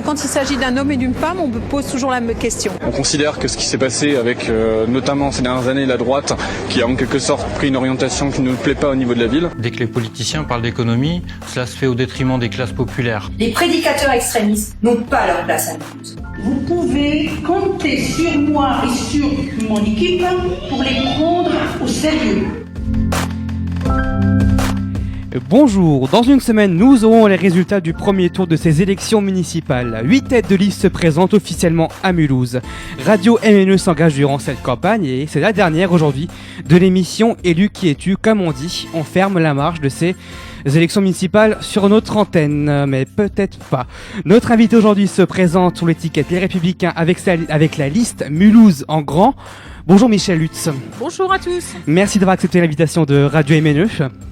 quand il s'agit d'un homme et d'une femme, on me pose toujours la même question. On considère que ce qui s'est passé avec notamment ces dernières années la droite, qui a en quelque sorte pris une orientation qui ne nous plaît pas au niveau de la ville. Dès que les politiciens parlent d'économie, cela se fait au détriment des classes populaires. Les prédicateurs extrémistes n'ont pas leur place à Mulhouse. Vous pouvez compter sur moi et sur mon équipe pour les prendre au sérieux. Bonjour, dans une semaine, nous aurons les résultats du premier tour de ces élections municipales. 8 têtes de liste se présentent officiellement à Mulhouse. Radio MNE s'engage durant cette campagne et c'est la dernière aujourd'hui de l'émission Élu qui es-tu. Comme on dit, on ferme la marche de ces élections municipales sur notre antenne, mais peut-être pas. Notre invité aujourd'hui se présente sous l'étiquette Les Républicains avec la liste Mulhouse en grand. Bonjour Michel Lutz. Bonjour à tous. Merci d'avoir accepté l'invitation de Radio MNE.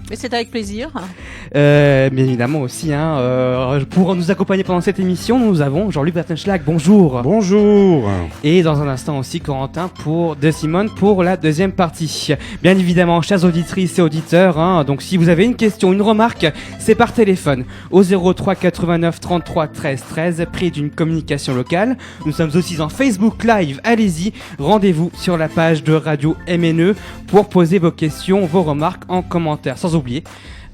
Mais c'est avec plaisir. Bien évidemment aussi, pour nous accompagner pendant cette émission, nous avons Jean-Luc Bertenschlag. Bonjour. Bonjour. Et dans un instant aussi Corentin de Simone pour la deuxième partie. Bien évidemment, chères auditrices et auditeurs, donc si vous avez une question, une remarque, c'est par téléphone au 03 89 33 13 13, prix d'une communication locale. Nous sommes aussi en Facebook Live. Allez-y, rendez-vous sur la page de Radio MNE pour poser vos questions, vos remarques en commentaire. Sans oublier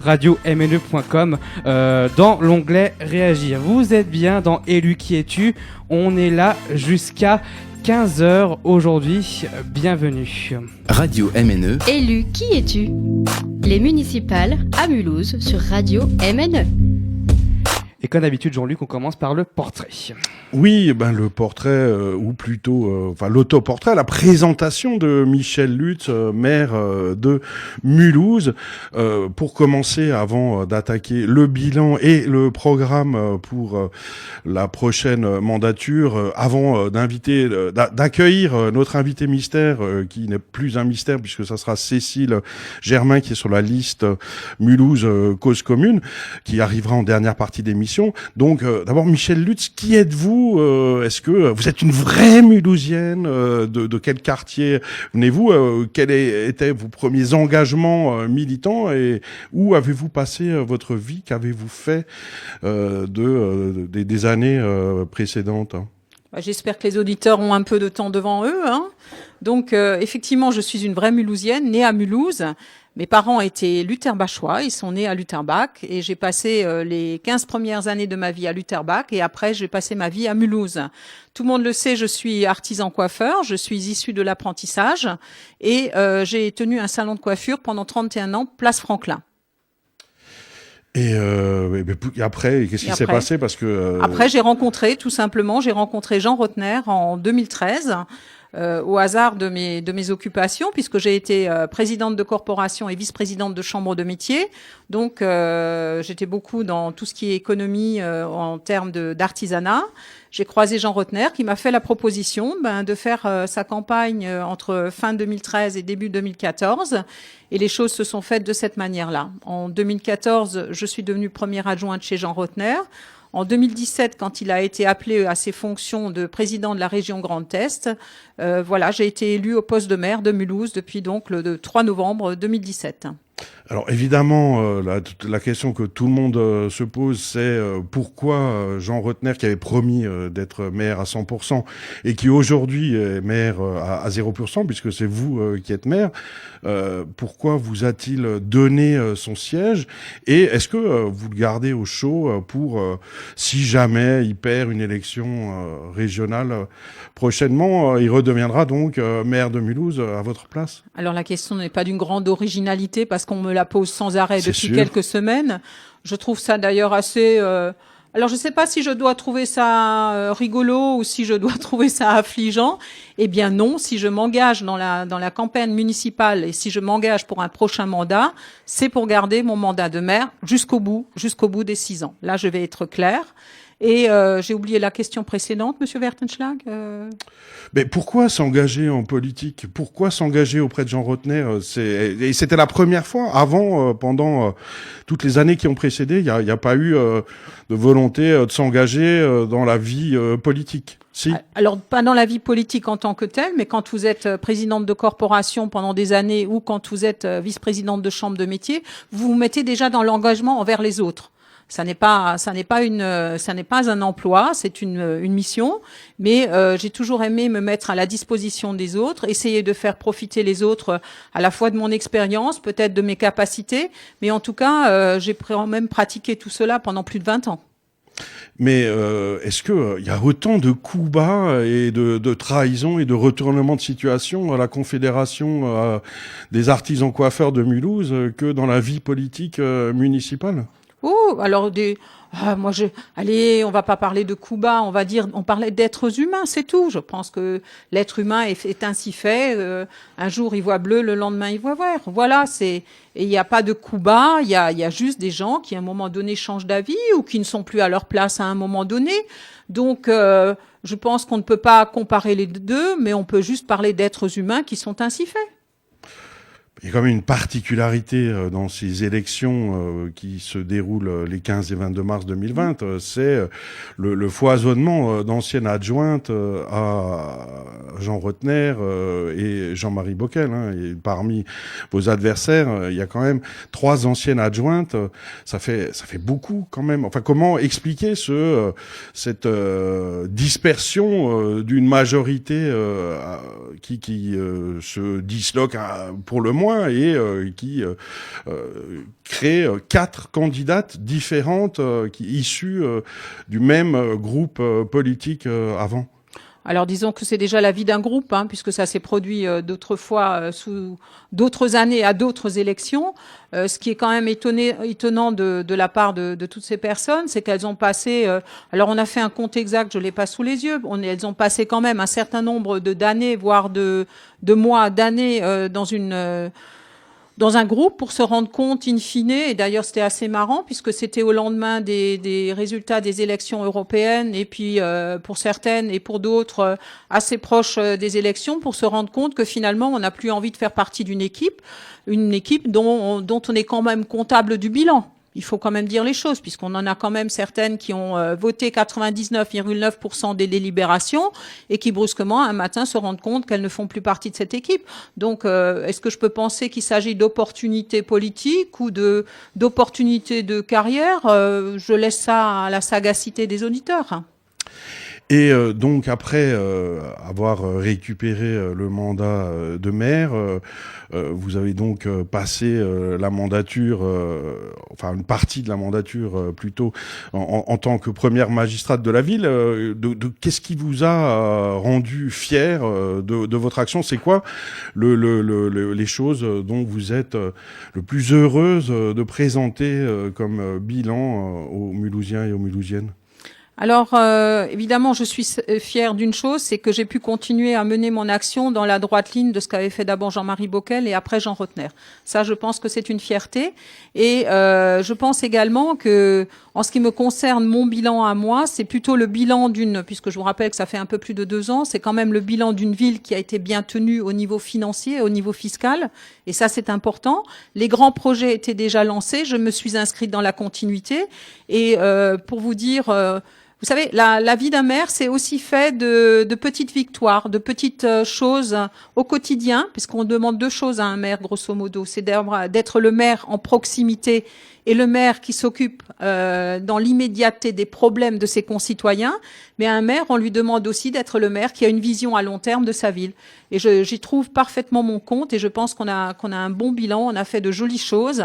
radio-mne.com dans l'onglet Réagir. Vous êtes bien dans Élu qui es-tu. On est là jusqu'à 15h aujourd'hui. Bienvenue. Radio MNE. Élu qui es-tu. Les municipales à Mulhouse sur Radio MNE. Et comme d'habitude, Jean-Luc, on commence par le portrait. Oui, le portrait, ou plutôt, l'autoportrait, la présentation de Michel Lutz, maire de Mulhouse. Pour commencer, avant d'attaquer le bilan et le programme pour la prochaine mandature, avant d'accueillir notre invité mystère, qui n'est plus un mystère puisque ça sera Cécile Germain qui est sur la liste Mulhouse Cause Commune, qui arrivera en dernière partie d'émission. Donc, d'abord, Michel Lutz, qui êtes-vous ? Est-ce que vous êtes une vraie Mulhousienne ? De quel quartier venez-vous ? Quels étaient vos premiers engagements militants et où avez-vous passé votre vie ? Qu'avez-vous fait des années précédentes ? J'espère que les auditeurs ont un peu de temps devant eux. Donc, effectivement, je suis une vraie Mulhousienne, née à Mulhouse. Mes parents étaient lutherbachois, ils sont nés à Lutherbach et j'ai passé les 15 premières années de ma vie à Lutherbach et après j'ai passé ma vie à Mulhouse. Tout le monde le sait, je suis artisan coiffeur, je suis issue de l'apprentissage et j'ai tenu un salon de coiffure pendant 31 ans, place Franklin. Et après, qu'est-ce qui s'est passé ? Parce que Après, j'ai rencontré Jean Rotner en 2013. Au hasard de mes occupations, puisque j'ai été présidente de corporation et vice-présidente de chambre de métier. Donc, j'étais beaucoup dans tout ce qui est économie en termes d'artisanat. J'ai croisé Jean Rotner qui m'a fait la proposition de faire sa campagne entre fin 2013 et début 2014. Et les choses se sont faites de cette manière-là. En 2014, je suis devenue première adjointe chez Jean Rotner. En 2017, quand il a été appelé à ses fonctions de président de la région Grand Est, j'ai été élue au poste de maire de Mulhouse depuis donc le 3 novembre 2017. Alors évidemment, la question que tout le monde se pose, c'est pourquoi Jean Rotner, qui avait promis d'être maire à 100% et qui aujourd'hui est maire à 0%, puisque c'est vous qui êtes maire, pourquoi vous a-t-il donné son siège ? Et est-ce que vous le gardez au chaud pour, si jamais il perd une élection régionale prochainement, il redeviendra donc maire de Mulhouse à votre place ? Alors la question n'est pas d'une grande originalité parce qu'on me la pose sans arrêt depuis quelques semaines. Je trouve ça d'ailleurs assez... Alors je ne sais pas si je dois trouver ça rigolo ou si je dois trouver ça affligeant. Eh bien non, si je m'engage dans la campagne municipale et si je m'engage pour un prochain mandat, c'est pour garder mon mandat de maire jusqu'au bout des 6 ans. Là, je vais être claire. Et j'ai oublié la question précédente, Monsieur Bertenschlag. Mais pourquoi s'engager en politique ? Pourquoi s'engager auprès de Jean Rotner ? Et c'était la première fois. Avant, pendant toutes les années qui ont précédé, il y a pas eu de volonté de s'engager dans la vie politique. Si. Alors, pas dans la vie politique en tant que telle, mais quand vous êtes présidente de corporation pendant des années ou quand vous êtes vice-présidente de chambre de métier, vous vous mettez déjà dans l'engagement envers les autres. Ça n'est pas un emploi, c'est une mission. Mais j'ai toujours aimé me mettre à la disposition des autres, essayer de faire profiter les autres à la fois de mon expérience, peut-être de mes capacités, mais en tout cas, j'ai quand même pratiqué tout cela pendant plus de 20 ans. Mais est-ce que il y a autant de coups bas et de trahison et de retournement de situation à la Confédération des artisans coiffeurs de Mulhouse que dans la vie politique municipale? Oh, alors allez, on va pas parler de coups bas, on parlait d'êtres humains, c'est tout. Je pense que l'être humain est ainsi fait. Un jour il voit bleu, le lendemain il voit vert. Voilà, et il n'y a pas de coups bas. Il y a juste des gens qui à un moment donné changent d'avis ou qui ne sont plus à leur place à un moment donné. Donc, je pense qu'on ne peut pas comparer les deux, mais on peut juste parler d'êtres humains qui sont ainsi faits. Il y a quand même une particularité dans ces élections qui se déroulent les 15 et 22 mars 2020, c'est le foisonnement d'anciennes adjointes à Jean Rotner et Jean-Marie Bockel. Et parmi vos adversaires, il y a quand même 3 anciennes adjointes. Ça fait beaucoup quand même. Enfin, comment expliquer cette dispersion d'une majorité qui se disloque pour le moins et qui crée 4 candidates différentes issues du même groupe politique avant? Alors disons que c'est déjà la vie d'un groupe, puisque ça s'est produit d'autres fois sous d'autres années à d'autres élections. Ce qui est quand même étonnant de la part de toutes ces personnes, c'est qu'elles ont passé. Alors on a fait un compte exact, je l'ai pas sous les yeux. Elles ont passé quand même un certain nombre d'années, voire de mois, d'années dans un groupe pour se rendre compte in fine, et d'ailleurs c'était assez marrant puisque c'était au lendemain des résultats des élections européennes et puis pour certaines et pour d'autres assez proches des élections, pour se rendre compte que finalement on n'a plus envie de faire partie d'une équipe dont on est quand même comptable du bilan. Il faut quand même dire les choses, puisqu'on en a quand même certaines qui ont voté 99,9% des délibérations et qui brusquement un matin se rendent compte qu'elles ne font plus partie de cette équipe. Donc, est-ce que je peux penser qu'il s'agit d'opportunités politiques ou d'opportunités de carrière? Je laisse ça à la sagacité des auditeurs. Et donc après avoir récupéré le mandat de maire, vous avez donc passé la mandature, enfin une partie de la mandature plutôt, en tant que première magistrate de la ville. Qu'est-ce qui vous a rendu fier de votre action? C'est quoi les choses dont vous êtes le plus heureuse de présenter comme bilan aux Mulhousiens et aux Mulhousiennes? Alors, évidemment, je suis fière d'une chose, c'est que j'ai pu continuer à mener mon action dans la droite ligne de ce qu'avait fait d'abord Jean-Marie Bockel et après Jean Rotner. Ça, je pense que c'est une fierté. Et je pense également que, en ce qui me concerne, mon bilan à moi, c'est plutôt le bilan puisque je vous rappelle que ça fait un peu plus de 2 ans, c'est quand même le bilan d'une ville qui a été bien tenue au niveau financier, au niveau fiscal. Et ça, c'est important. Les grands projets étaient déjà lancés. Je me suis inscrite dans la continuité. Et pour vous dire... vous savez, la vie d'un maire, c'est aussi fait de petites victoires, de petites choses au quotidien, puisqu'on demande 2 choses à un maire, grosso modo. C'est d'être le maire en proximité et le maire qui s'occupe dans l'immédiateté des problèmes de ses concitoyens. Mais à un maire, on lui demande aussi d'être le maire qui a une vision à long terme de sa ville. Et j'y trouve parfaitement mon compte et je pense qu'on a un bon bilan, on a fait de jolies choses.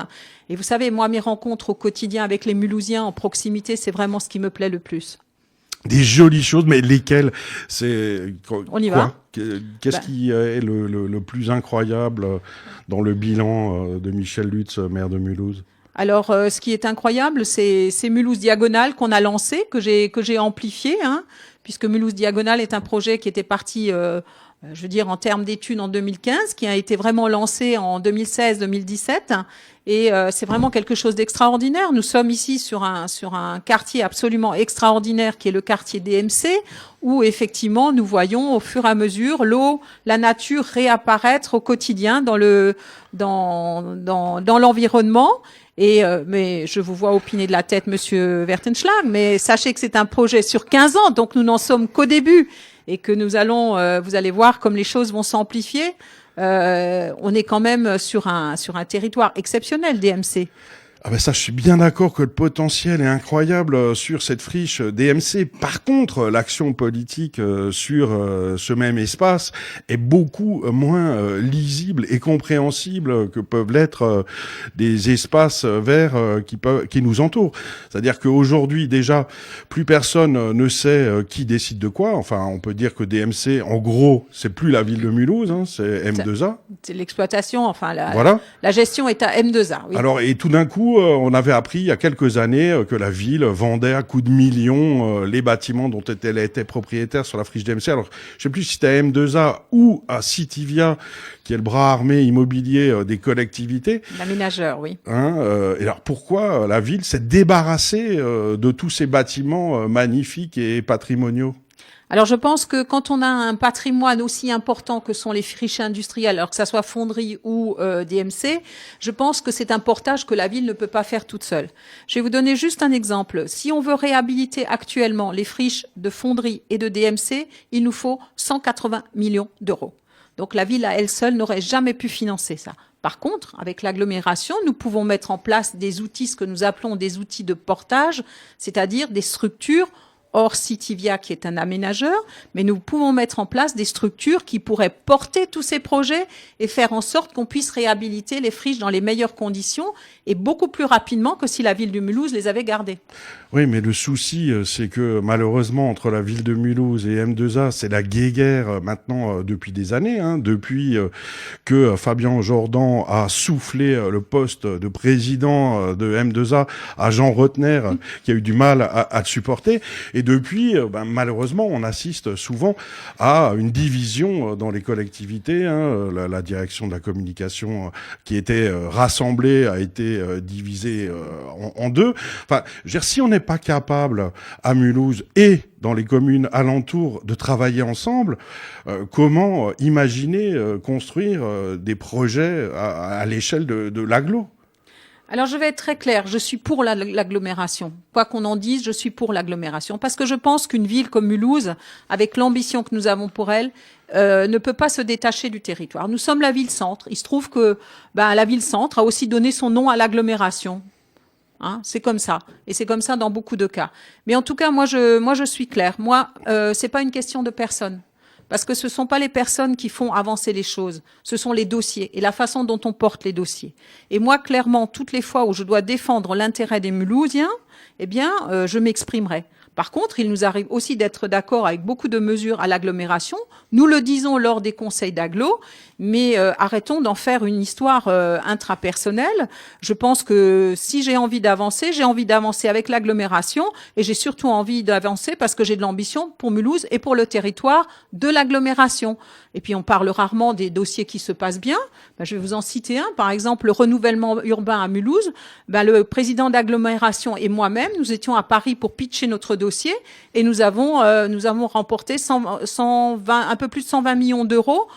Et vous savez, moi, mes rencontres au quotidien avec les Mulhousiens en proximité, c'est vraiment ce qui me plaît le plus. Des jolies choses, mais lesquelles? On y va. Qu'est-ce qui est le plus incroyable dans le bilan de Michèle Lutz, maire de Mulhouse? Alors, ce qui est incroyable, c'est Mulhouse Diagonale qu'on a lancé, que j'ai amplifié, puisque Mulhouse Diagonale est un projet qui était parti, je veux dire, en termes d'études en 2015, qui a été vraiment lancé en 2016-2017. Et c'est vraiment quelque chose d'extraordinaire. Nous sommes ici sur un quartier absolument extraordinaire qui est le quartier DMC, où effectivement nous voyons au fur et à mesure l'eau, la nature réapparaître au quotidien dans l'environnement. Et mais je vous vois opiner de la tête, Monsieur Wertenschlag, mais sachez que c'est un projet sur 15 ans, donc nous n'en sommes qu'au début et que nous allons, vous allez voir comme les choses vont s'amplifier. On est quand même sur un territoire exceptionnel, DMC. Ah ben ça, je suis bien d'accord que le potentiel est incroyable sur cette friche DMC. Par contre, l'action politique sur ce même espace est beaucoup moins lisible et compréhensible que peuvent l'être des espaces verts qui nous entourent. C'est-à-dire qu'aujourd'hui, déjà, plus personne ne sait qui décide de quoi. Enfin, on peut dire que DMC, en gros, c'est plus la ville de Mulhouse, hein, c'est M2A. C'est l'exploitation, enfin Voilà. la gestion est à M2A. Oui. Alors, et tout d'un coup, on avait appris il y a quelques années que la ville vendait à coups de millions les bâtiments dont elle était propriétaire sur la friche DMC. Alors, je sais plus si c'était à M2A ou à Citivia, qui est le bras armé immobilier des collectivités. L'aménageur, oui. Et alors, pourquoi la ville s'est débarrassée de tous ces bâtiments magnifiques et patrimoniaux ? Alors je pense que quand on a un patrimoine aussi important que sont les friches industrielles, alors que ça soit fonderie ou DMC, je pense que c'est un portage que la ville ne peut pas faire toute seule. Je vais vous donner juste un exemple. Si on veut réhabiliter actuellement les friches de fonderie et de DMC, il nous faut 180 millions d'euros. Donc la ville à elle seule n'aurait jamais pu financer ça. Par contre, avec l'agglomération, nous pouvons mettre en place des outils, ce que nous appelons des outils de portage, c'est-à-dire des structures hors Citivia qui est un aménageur, mais nous pouvons mettre en place des structures qui pourraient porter tous ces projets et faire en sorte qu'on puisse réhabiliter les friches dans les meilleures conditions et beaucoup plus rapidement que si la ville de Mulhouse les avait gardées. Oui, mais le souci, c'est que malheureusement, entre la ville de Mulhouse et M2A, c'est la guéguerre maintenant depuis des années, hein, depuis que Fabien Jordan a soufflé le poste de président de M2A à Jean Rotner, qui a eu du mal à le supporter. Et depuis, malheureusement, on assiste souvent à une division dans les collectivités. Hein, la direction de la communication qui était rassemblée a été divisée en deux. Enfin, je veux dire, si on n'est pas capable à Mulhouse et dans les communes alentours de travailler ensemble, comment imaginer construire des projets à l'échelle de l'agglo ? Alors je vais être très claire, je suis pour l'agglomération. Quoi qu'on en dise, je suis pour l'agglomération. Parce que je pense qu'une ville comme Mulhouse, avec l'ambition que nous avons pour elle, ne peut pas se détacher du territoire. Nous sommes la ville-centre. Il se trouve que la ville-centre a aussi donné son nom à l'agglomération. Hein, c'est comme ça. Et c'est comme ça dans beaucoup de cas. Mais en tout cas, moi je suis claire. Moi, c'est pas une question de personne. Parce que ce sont pas les personnes qui font avancer les choses, ce sont les dossiers et la façon dont on porte les dossiers. Et moi, clairement, toutes les fois où je dois défendre l'intérêt des Mulhousiens, je m'exprimerai. Par contre, il nous arrive aussi d'être d'accord avec beaucoup de mesures à l'agglomération. Nous le disons lors des conseils d'agglo, mais arrêtons d'en faire une histoire intrapersonnelle. Je pense que si j'ai envie d'avancer avec l'agglomération et j'ai surtout envie d'avancer parce que j'ai de l'ambition pour Mulhouse et pour le territoire de l'agglomération. Et puis on parle rarement des dossiers qui se passent bien. Je vais vous en citer un. Par exemple, le renouvellement urbain à Mulhouse. Le président d'agglomération et moi-même, nous étions à Paris pour pitcher notre dossier et nous avons remporté un peu plus de 120 millions d'euros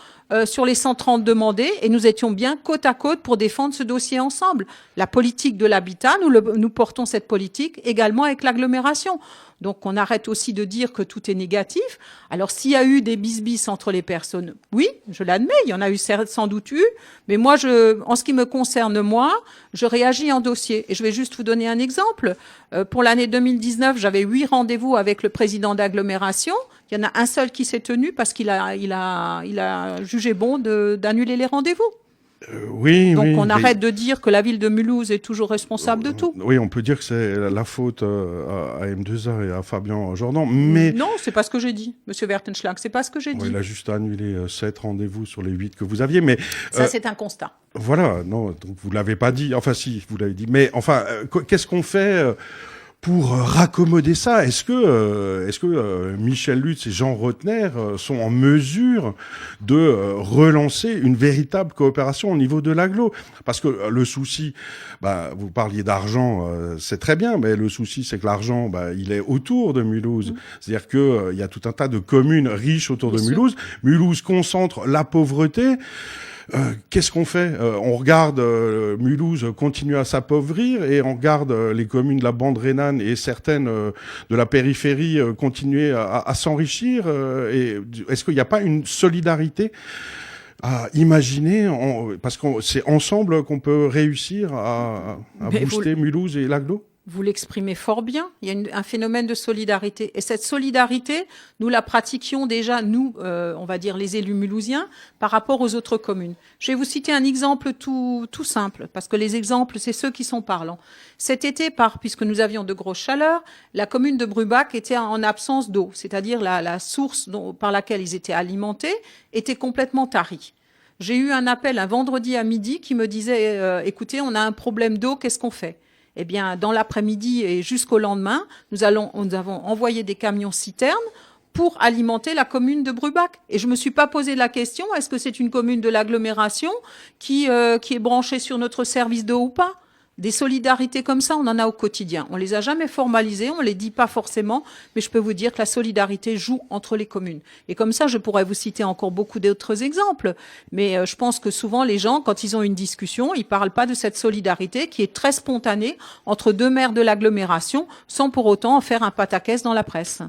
sur les 130 demandés et nous étions bien côte à côte pour défendre ce dossier ensemble. La politique de l'habitat, nous portons cette politique également avec l'agglomération. Donc on arrête aussi de dire que tout est négatif. Alors s'il y a eu des bisbis entre les personnes, oui, je l'admets, il y en a eu sans doute eu, mais moi, en ce qui me concerne, je réagis en dossier. Et je vais juste vous donner un exemple. Pour l'année 2019, j'avais 8 rendez-vous avec le président d'agglomération. Il y en a un seul qui s'est tenu parce qu'il a jugé bon d'annuler les rendez-vous. Oui, donc oui, on arrête de dire que la ville de Mulhouse est toujours responsable de tout. Oui, on peut dire que c'est la faute à M2A et à Fabien Jordan, mais... Non, c'est pas ce que j'ai dit, Monsieur Wertenschlag, c'est pas ce que j'ai dit. Il a juste annulé 7 rendez-vous sur les 8 que vous aviez, mais... Ça, c'est un constat. Voilà, non, donc vous l'avez pas dit, enfin si, vous l'avez dit, mais enfin, qu'est-ce qu'on fait pour raccommoder ça? Est-ce que Michel Lutz et Jean Rotner sont en mesure de relancer une véritable coopération au niveau de l'agglo? Parce que le souci, vous parliez d'argent, c'est très bien, mais le souci c'est que l'argent, il est autour de Mulhouse. C'est-à-dire que il y a tout un tas de communes riches autour de Mulhouse. Mulhouse concentre la pauvreté. Qu'est-ce qu'on fait? On regarde Mulhouse continuer à s'appauvrir et on regarde les communes de la bande rhénane et certaines de la périphérie continuer à s'enrichir. Et est-ce qu'il n'y a pas une solidarité à imaginer, parce que c'est ensemble qu'on peut réussir à booster Mulhouse et l'agglo? Vous l'exprimez fort bien. Il y a un phénomène de solidarité. Et cette solidarité, nous la pratiquions déjà, nous, on va dire les élus mulhousiens, par rapport aux autres communes. Je vais vous citer un exemple tout simple, parce que les exemples, c'est ceux qui sont parlants. Cet été, puisque nous avions de grosses chaleurs, la commune de Brubach était en absence d'eau, c'est-à-dire la source par laquelle ils étaient alimentés était complètement tarie. J'ai eu un appel un vendredi à midi qui me disait écoutez, on a un problème d'eau, qu'est-ce qu'on fait? Eh bien, dans l'après-midi et jusqu'au lendemain, nous avons envoyé des camions citernes pour alimenter la commune de Brubach. Et je me suis pas posé la question, est-ce que c'est une commune de l'agglomération qui est branchée sur notre service d'eau ou pas? Des solidarités comme ça, on en a au quotidien. On les a jamais formalisées, on les dit pas forcément, mais je peux vous dire que la solidarité joue entre les communes. Et comme ça, je pourrais vous citer encore beaucoup d'autres exemples. Mais je pense que souvent, les gens, quand ils ont une discussion, ils parlent pas de cette solidarité qui est très spontanée entre deux maires de l'agglomération, sans pour autant en faire un pataquès dans la presse.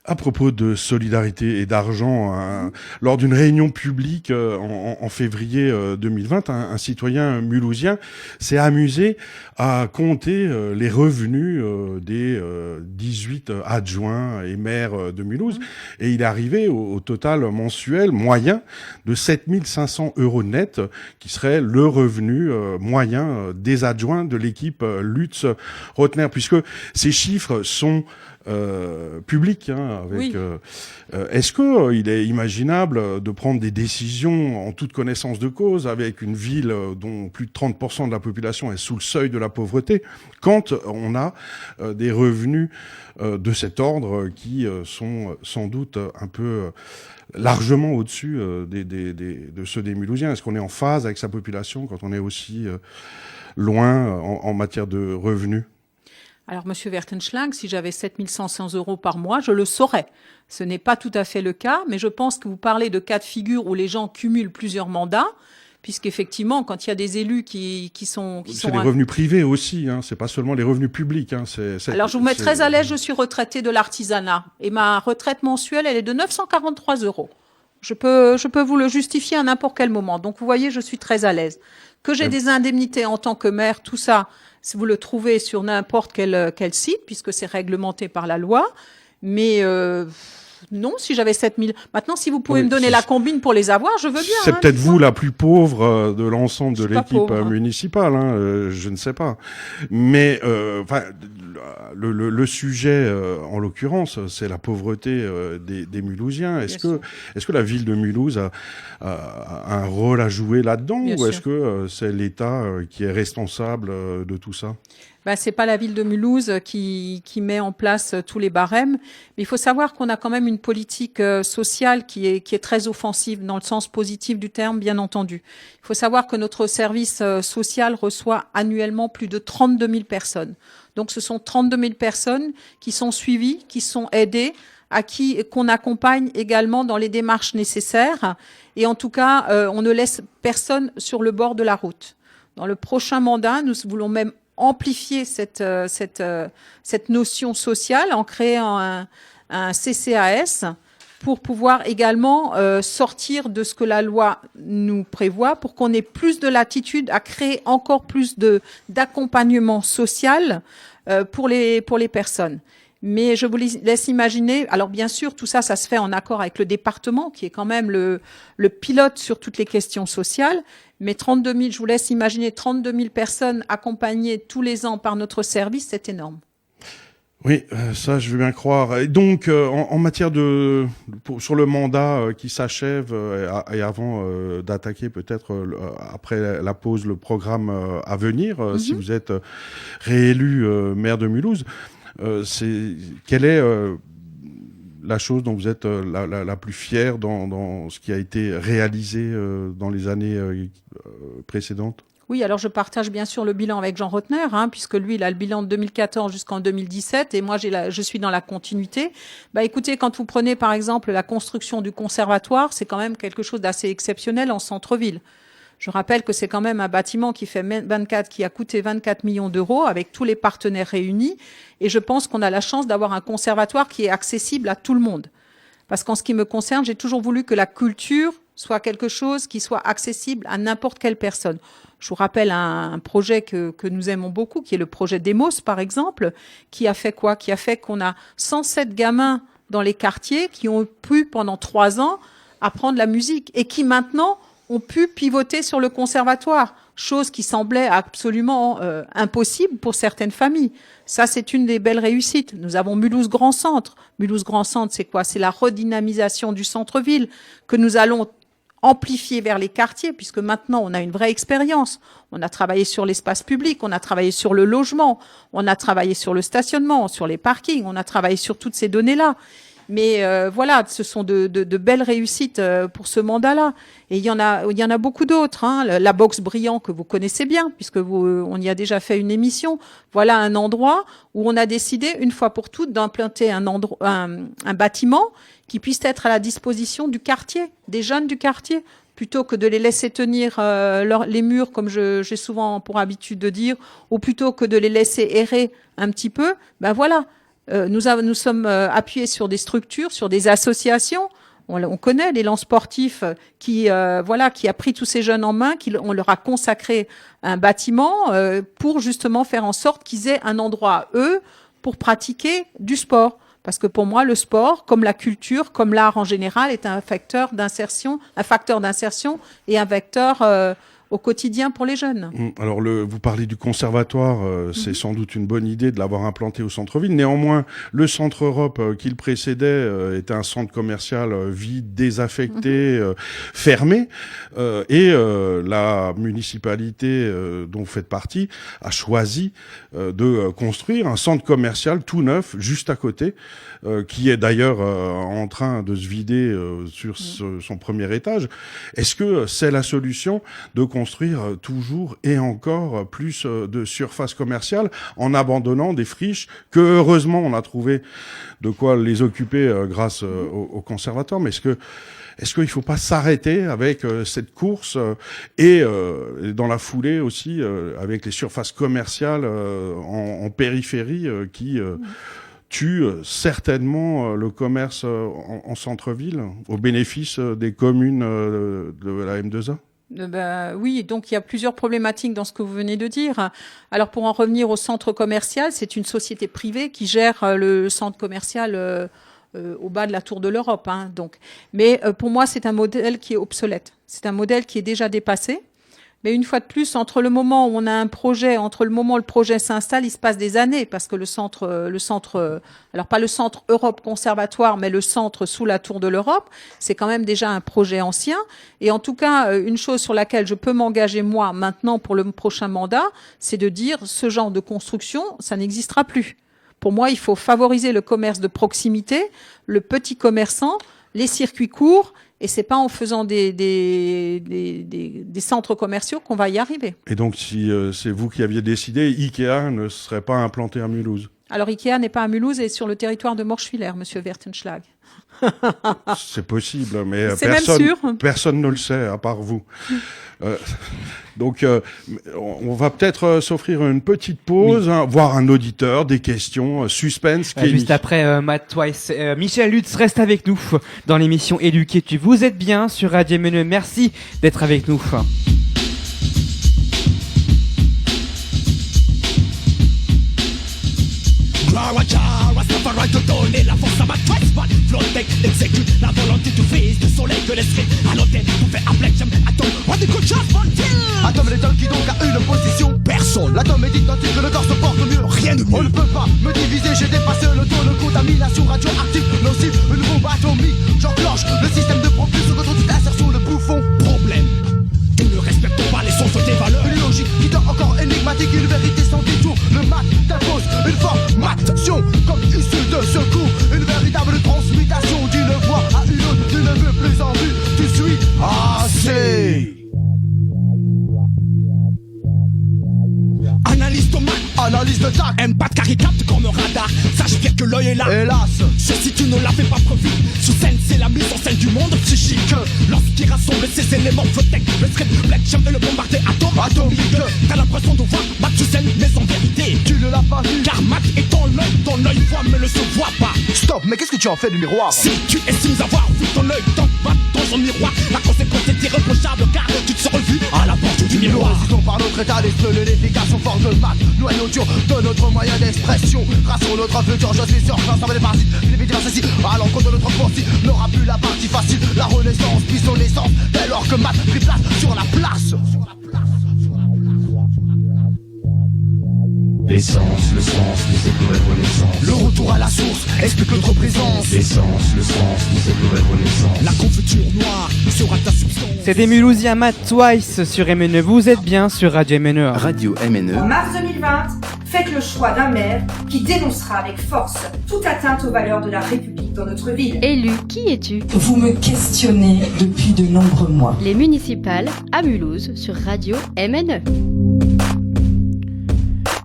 À propos de solidarité et d'argent, lors d'une réunion publique en février 2020, un citoyen mulhousien s'est amusé à compter les revenus des 18 adjoints et maires de Mulhouse. Et il est arrivé au total mensuel moyen de 7 500 € net, qui serait le revenu moyen des adjoints de l'équipe Lutz-Rotner, puisque ces chiffres sont public, avec. Oui. Est-ce que il est imaginable de prendre des décisions en toute connaissance de cause avec une ville dont plus de 30% de la population est sous le seuil de la pauvreté, quand on a des revenus de cet ordre qui sont sans doute un peu largement au-dessus de ceux des Mulhousiens? Est-ce qu'on est en phase avec sa population quand on est aussi loin en matière de revenus? Alors, Monsieur Wertenschlag, si j'avais 7 500 € par mois, je le saurais. Ce n'est pas tout à fait le cas, mais je pense que vous parlez de cas de figure où les gens cumulent plusieurs mandats, puisqu'effectivement, quand il y a des élus qui sont... C'est les revenus privés aussi, c'est pas seulement les revenus publics. Alors, je vous mets très à l'aise, je suis retraitée de l'artisanat, et ma retraite mensuelle, elle est de 943 €. Je peux vous le justifier à n'importe quel moment. Donc, vous voyez, je suis très à l'aise. Que j'ai des indemnités en tant que maire, tout ça, si vous le trouvez sur n'importe quel site, puisque c'est réglementé par la loi. Mais non, si j'avais 7 000... Maintenant, si vous pouvez me donner la combine pour les avoir, je veux bien. C'est peut-être vous la plus pauvre de l'ensemble de l'équipe municipale, je ne sais pas. Mais le sujet, en l'occurrence, c'est la pauvreté des Mulhousiens. Est-ce que la ville de Mulhouse a un rôle à jouer là-dedans, ou est-ce que c'est l'État qui est responsable de tout ça? C'est pas la ville de Mulhouse qui met en place tous les barèmes, mais il faut savoir qu'on a quand même une politique sociale qui est très offensive dans le sens positif du terme, bien entendu. Il faut savoir que notre service social reçoit annuellement plus de 32 000 personnes. Donc ce sont 32 000 personnes qui sont suivies, qui sont aidées, qu'on accompagne également dans les démarches nécessaires. Et en tout cas, on ne laisse personne sur le bord de la route. Dans le prochain mandat, nous voulons même amplifier cette notion sociale en créant un CCAS pour pouvoir également sortir de ce que la loi nous prévoit, pour qu'on ait plus de latitude à créer encore plus d'accompagnement social pour les personnes. Mais je vous laisse imaginer, alors bien sûr, tout ça, ça se fait en accord avec le département, qui est quand même le pilote sur toutes les questions sociales. Mais 32 000, je vous laisse imaginer 32 000 personnes accompagnées tous les ans par notre service, c'est énorme. Oui, ça je veux bien croire. Et donc, en matière sur le mandat qui s'achève et avant d'attaquer peut-être après la pause le programme à venir, si vous êtes réélu maire de Mulhouse, quelle est la chose dont vous êtes la plus fière dans ce qui a été réalisé dans les années précédentes? Oui, alors je partage bien sûr le bilan avec Jean Rotner, puisque lui, il a le bilan de 2014 jusqu'en 2017, et moi, je suis dans la continuité. Écoutez, quand vous prenez par exemple la construction du conservatoire, c'est quand même quelque chose d'assez exceptionnel en centre-ville. Je rappelle que c'est quand même un bâtiment qui a coûté 24 millions d'euros avec tous les partenaires réunis. Et je pense qu'on a la chance d'avoir un conservatoire qui est accessible à tout le monde. Parce qu'en ce qui me concerne, j'ai toujours voulu que la culture soit quelque chose qui soit accessible à n'importe quelle personne. Je vous rappelle un projet que nous aimons beaucoup, qui est le projet Demos, par exemple, qui a fait quoi? Qui a fait qu'on a 107 gamins dans les quartiers qui ont pu, pendant 3 ans, apprendre la musique et qui, maintenant, ont pu pivoter sur le conservatoire, chose qui semblait absolument impossible pour certaines familles. Ça, c'est une des belles réussites. Nous avons Mulhouse Grand Centre. Mulhouse Grand Centre, c'est quoi? C'est la redynamisation du centre-ville que nous allons amplifier vers les quartiers, puisque maintenant, on a une vraie expérience. On a travaillé sur l'espace public, on a travaillé sur le logement, on a travaillé sur le stationnement, sur les parkings, on a travaillé sur toutes ces données-là. Mais voilà, ce sont de belles réussites pour ce mandat-là. Et il y en a beaucoup d'autres. Hein. La boxe Brillant que vous connaissez bien, puisque on y a déjà fait une émission. Voilà un endroit où on a décidé une fois pour toutes d'implanter un bâtiment qui puisse être à la disposition du quartier, des jeunes du quartier, plutôt que de les laisser tenir les murs, comme j'ai souvent pour habitude de dire, ou plutôt que de les laisser errer un petit peu. Ben voilà. Nous sommes appuyés sur des structures, sur des associations. On connaît l'élan sportif qui a pris tous ces jeunes en main, on leur a consacré un bâtiment pour justement faire en sorte qu'ils aient un endroit, eux, pour pratiquer du sport. Parce que pour moi, le sport, comme la culture, comme l'art en général, est un facteur d'insertion et un vecteur au quotidien pour les jeunes. Alors, vous parlez du conservatoire, c'est sans doute une bonne idée de l'avoir implanté au centre-ville. Néanmoins, le Centre Europe qui le précédait était un centre commercial vide, désaffecté, fermé. Et la municipalité dont vous faites partie a choisi de construire un centre commercial tout neuf, juste à côté, qui est d'ailleurs en train de se vider sur son premier étage. Est-ce que c'est la solution de construire toujours et encore plus de surface commerciale en abandonnant des friches que heureusement on a trouvé de quoi les occuper grâce au conservatoire? Mais est-ce qu'il faut pas s'arrêter avec cette course et dans la foulée aussi avec les surfaces commerciales en périphérie qui tue certainement le commerce en centre-ville au bénéfice des communes de la M2A? Oui, donc il y a plusieurs problématiques dans ce que vous venez de dire. Alors pour en revenir au centre commercial, c'est une société privée qui gère le centre commercial au bas de la Tour de l'Europe. Hein, donc. Mais pour moi, c'est un modèle qui est obsolète. C'est un modèle qui est déjà dépassé. Mais une fois de plus, entre le moment où on a un projet, entre le moment où le projet s'installe, il se passe des années parce que le centre, alors pas le centre Europe Conservatoire, mais le centre sous la Tour de l'Europe, c'est quand même déjà un projet ancien. Et en tout cas, une chose sur laquelle je peux m'engager moi maintenant pour le prochain mandat, c'est de dire ce genre de construction, ça n'existera plus. Pour moi, il faut favoriser le commerce de proximité, le petit commerçant, les circuits courts. Et c'est pas en faisant des centres commerciaux qu'on va y arriver. Et donc, si c'est vous qui aviez décidé, Ikea ne serait pas implanté à Mulhouse? Alors, Ikea n'est pas à Mulhouse et sur le territoire de Morschwiller, Monsieur Wertenschlag. C'est possible, mais personne ne le sait, à part vous. Donc, on va peut-être s'offrir une petite pause, voir un auditeur, des questions, suspense. Juste après Matt Twice, Michel Lutz reste avec nous dans l'émission Éduquez-tu. Vous êtes bien sur Radio MNE. Merci d'être avec nous. Te donner la force à ma tête, flotte, exécute la volonté du fils du soleil de l'esprit. À noter, vous faites appeler, j'aime Atom. On écoute just one kill. Atom est l'étoile qui donc a une position. Personne. L'atome est identique, le corps se porte mieux. Rien de mieux. On ne peut pas me diviser, j'ai dépassé le taux de contamination radioactive nocive. Une bombe atomique, j'enclenche le système de propulsion contre toute insertion de bouffon. Problème. Ils ne respectent pas les sources des valeurs. Une logique qui dort encore énigmatique, une vérité sans détour. Le mat t'impose une formation comme issue de secours. Une véritable transmutation d'une voix à une autre. Tu ne veux plus en vue, tu suis assez. Analyse ton analyse de tac. Aime pas de caricate comme radar. Sache bien que l'œil est là. Hélas, c'est si tu ne l'avais pas prévu. Sous scène, c'est la mise en scène du monde psychique. Lorsqu'il rassemble ces éléments, Flotec, le script, Black Jam et le bombarder atomique. T'as l'impression de voir Matt sous scène, mais en vérité, tu ne l'as pas vu. Car Matt est dans l'œil, ton œil voit mais ne se voit pas. Stop, mais qu'est-ce que tu en fais du miroir? Si tu estimes avoir vu ton œil, dans ton son miroir. La conséquence est irréprochable car tu te seras revu à la porte du miroir. Résistons par notre état d'esprit, l'éducation force de maths, noyau dur de notre moyen d'expression. Grâce à notre futur, je suis sûr que l'ensemble des parties, les vidéos ceci, à l'encontre de notre pensée, n'aura plus la partie facile. La renaissance, puis son essence, dès lors que maths prit place sur la place. L'essence, le sens de cette nouvelle renaissance. Le retour à la source explique notre présence. L'essence, le sens de cette nouvelle renaissance. La confiture noire sera ta substance. C'est des Mulhousiens Matt Twice sur MNE. Vous êtes bien sur Radio MNE. Radio MNE. En mars 2020, faites le choix d'un maire qui dénoncera avec force toute atteinte aux valeurs de la République dans notre ville. Élu, qui es-tu? Vous me questionnez depuis de nombreux mois. Les municipales à Mulhouse sur Radio MNE.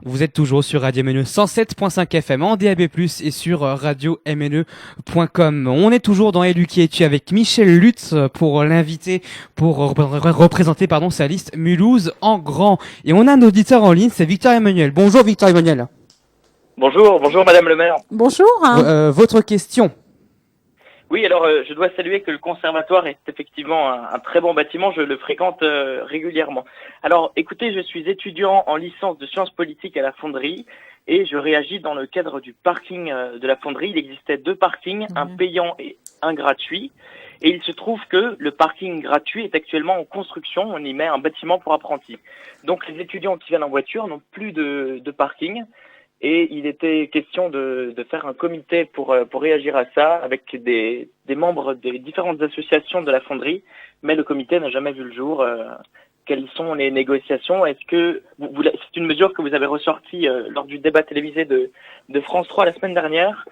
Vous êtes toujours sur Radio MNE 107.5 FM en DAB+, et sur radio-mne.com. On est toujours dans Élu qui es-tu avec Michel Lutz pour l'inviter, pour représenter sa liste Mulhouse en grand. Et on a un auditeur en ligne, c'est Victor Emmanuel. Bonjour Victor Emmanuel. Bonjour Madame le maire. Bonjour. Votre question. Oui, alors je dois saluer que le conservatoire est effectivement un très bon bâtiment, je le fréquente régulièrement. Alors écoutez, je suis étudiant en licence de sciences politiques à la Fonderie et je réagis dans le cadre du parking de la Fonderie. Il existait 2 parkings, un payant et un gratuit. Et il se trouve que le parking gratuit est actuellement en construction, on y met un bâtiment pour apprentis. Donc les étudiants qui viennent en voiture n'ont plus de parking. Et il était question de faire un comité pour réagir à ça avec des membres des différentes associations de la fonderie, mais le comité n'a jamais vu le jour. Quelles sont les négociations? Est-ce que c'est une mesure que vous avez ressortie lors du débat télévisé de France 3 la semaine dernière?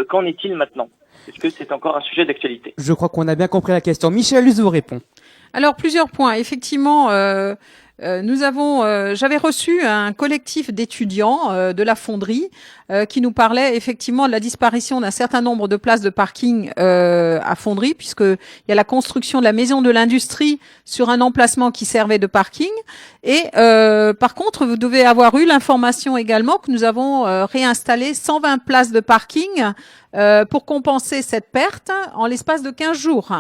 Qu'en est-il maintenant? Est-ce que c'est encore un sujet d'actualité? Je crois qu'on a bien compris la question. Michel Lutz vous répond. Alors, plusieurs points. Effectivement, j'avais reçu un collectif d'étudiants de la fonderie qui nous parlait effectivement de la disparition d'un certain nombre de places de parking à Fonderie, puisque il y a la construction de la maison de l'industrie sur un emplacement qui servait de parking. Et par contre, vous devez avoir eu l'information également que nous avons réinstallé 120 places de parking pour compenser cette perte en l'espace de 15 jours.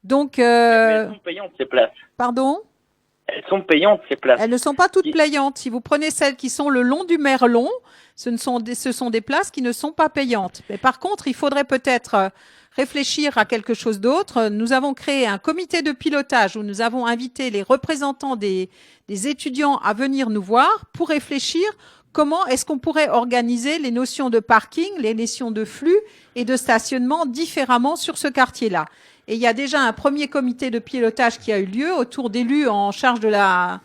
Donc, elles sont payantes ces places. Pardon? Elles sont payantes ces places. Elles ne sont pas toutes payantes. Si vous prenez celles qui sont le long du Merlon, ce sont des places qui ne sont pas payantes. Mais par contre, il faudrait peut-être réfléchir à quelque chose d'autre. Nous avons créé un comité de pilotage où nous avons invité les représentants des étudiants à venir nous voir pour réfléchir comment est-ce qu'on pourrait organiser les notions de parking, les notions de flux et de stationnement différemment sur ce quartier-là. Et il y a déjà un premier comité de pilotage qui a eu lieu autour d'élus en charge de la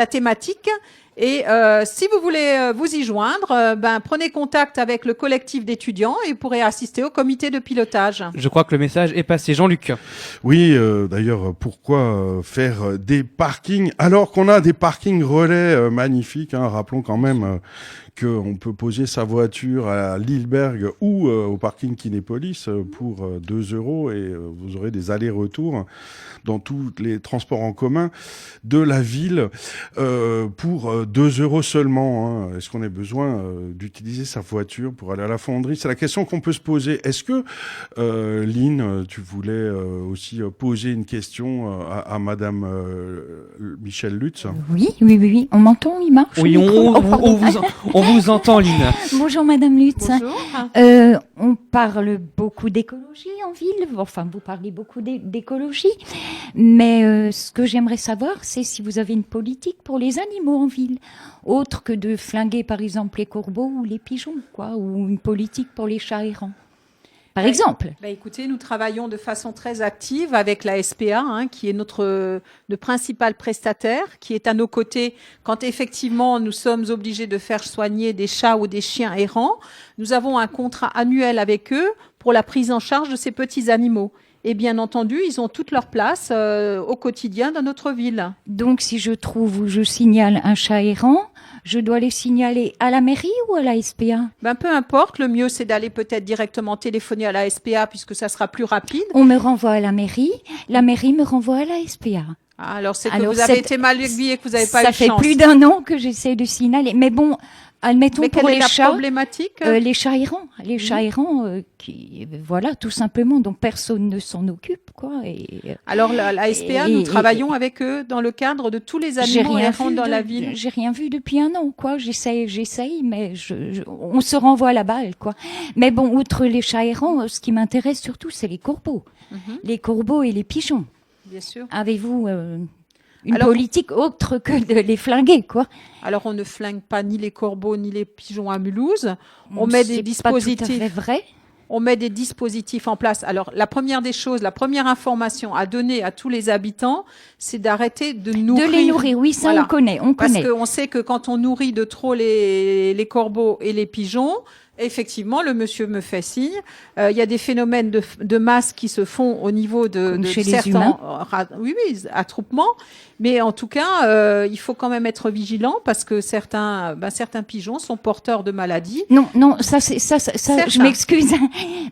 thématique. Et si vous voulez vous y joindre, prenez contact avec le collectif d'étudiants et vous pourrez assister au comité de pilotage. Je crois que le message est passé. Jean-Luc. Oui, d'ailleurs, pourquoi faire des parkings alors qu'on a des parkings relais magnifiques, hein, rappelons quand même qu'on peut poser sa voiture à Lilleberg ou au parking Kinépolis pour 2 € et vous aurez des allers-retours dans tous les transports en commun de la ville pour 2 € seulement. Hein. Est-ce qu'on a besoin d'utiliser sa voiture pour aller à la fonderie? C'est la question qu'on peut se poser. Est-ce que, Lynn, tu voulais aussi poser une question à Madame Michel Lutz? Oui. On m'entend, il marche? Oui, on vous entend, Lynn. Bonjour, Madame Lutz. Bonjour. On parle beaucoup d'écologie en ville. Enfin, vous parlez beaucoup d'écologie. Mais ce que j'aimerais savoir, c'est si vous avez une politique pour les animaux en ville. Autre que de flinguer, par exemple, les corbeaux ou les pigeons, ou une politique pour les chats errants. Par exemple. Écoutez, nous travaillons de façon très active avec la SPA, qui est notre principal prestataire, qui est à nos côtés quand effectivement nous sommes obligés de faire soigner des chats ou des chiens errants. Nous avons un contrat annuel avec eux pour la prise en charge de ces petits animaux. Et bien entendu, ils ont toute leur place au quotidien dans notre ville. Donc, si je trouve ou je signale un chat errant, je dois les signaler à la mairie ou à la SPA? Peu importe. Le mieux, c'est d'aller peut-être directement téléphoner à la SPA puisque ça sera plus rapide. On me renvoie à la mairie me renvoie à la SPA. Alors, c'est que vous avez été mal aiguillé, que vous n'avez pas eu de chance. Ça fait plus d'un an que j'essaie de signaler. Mais bon, admettons mais pour les chats. Quelle est la problématique les chats errants. Les chats errants, voilà, tout simplement. Donc, personne ne s'en occupe, quoi. Alors, la SPA, nous travaillons avec eux dans le cadre de tous les animaux errants dans la ville. J'ai rien vu depuis un an, quoi. J'essaye, mais on se renvoie la balle, quoi. Mais bon, outre les chats errants, ce qui m'intéresse surtout, c'est les corbeaux. Les corbeaux et les pigeons. Bien sûr. Avez-vous une politique autre que de les flinguer, quoi? Alors, on ne flingue pas ni les corbeaux ni les pigeons à Mulhouse. On met des dispositifs. Pas tout à fait vrai. On met des dispositifs en place. Alors, la première des choses, la première information à donner à tous les habitants, c'est d'arrêter de nourrir. De les nourrir, oui, ça on connaît. Parce qu'on sait que quand on nourrit de trop les corbeaux et les pigeons, effectivement, le monsieur me fait signe. Il y a des phénomènes de masse qui se font au niveau de chez certains, les humains. Oui, attroupements. Mais en tout cas, il faut quand même être vigilant parce que certains pigeons sont porteurs de maladies. Non, ça, je m'excuse,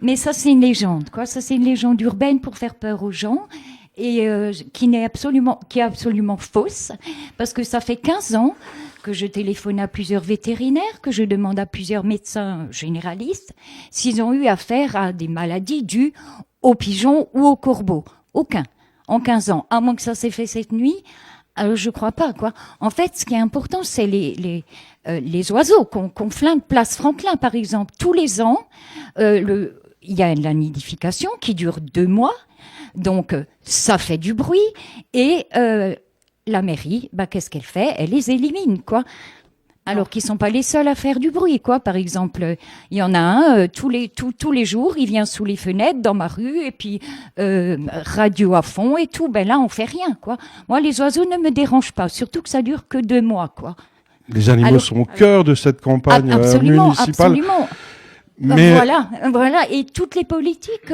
mais ça c'est une légende, quoi. Ça c'est une légende urbaine pour faire peur aux gens. Et qui est absolument fausse, parce que ça fait 15 ans que je téléphone à plusieurs vétérinaires, que je demande à plusieurs médecins généralistes s'ils ont eu affaire à des maladies dues aux pigeons ou aux corbeaux. Aucun. En 15 ans. À moins que ça s'est fait cette nuit, alors je crois pas, quoi. En fait, ce qui est important, c'est les oiseaux qu'on flingue place Franklin, par exemple. Tous les ans, il y a la nidification qui dure 2 mois. Donc, ça fait du bruit et la mairie, qu'est-ce qu'elle fait? Elle les élimine, quoi. Alors qu'ils sont pas les seuls à faire du bruit, quoi. Par exemple, il y en a un tous les jours, il vient sous les fenêtres dans ma rue et puis radio à fond et tout. Ben là, on fait rien, quoi. Moi, les oiseaux ne me dérangent pas, surtout que ça dure que 2 mois, quoi. Les animaux sont au cœur de cette campagne municipale. Absolument. Mais voilà. Et toutes les politiques,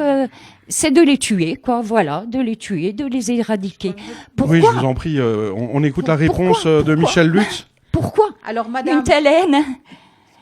c'est de les tuer, quoi. Voilà, de les tuer, de les éradiquer. Pourquoi? Oui, je vous en prie. On écoute la réponse de Michèle Lutz. Pourquoi? Alors, madame, une telle haine.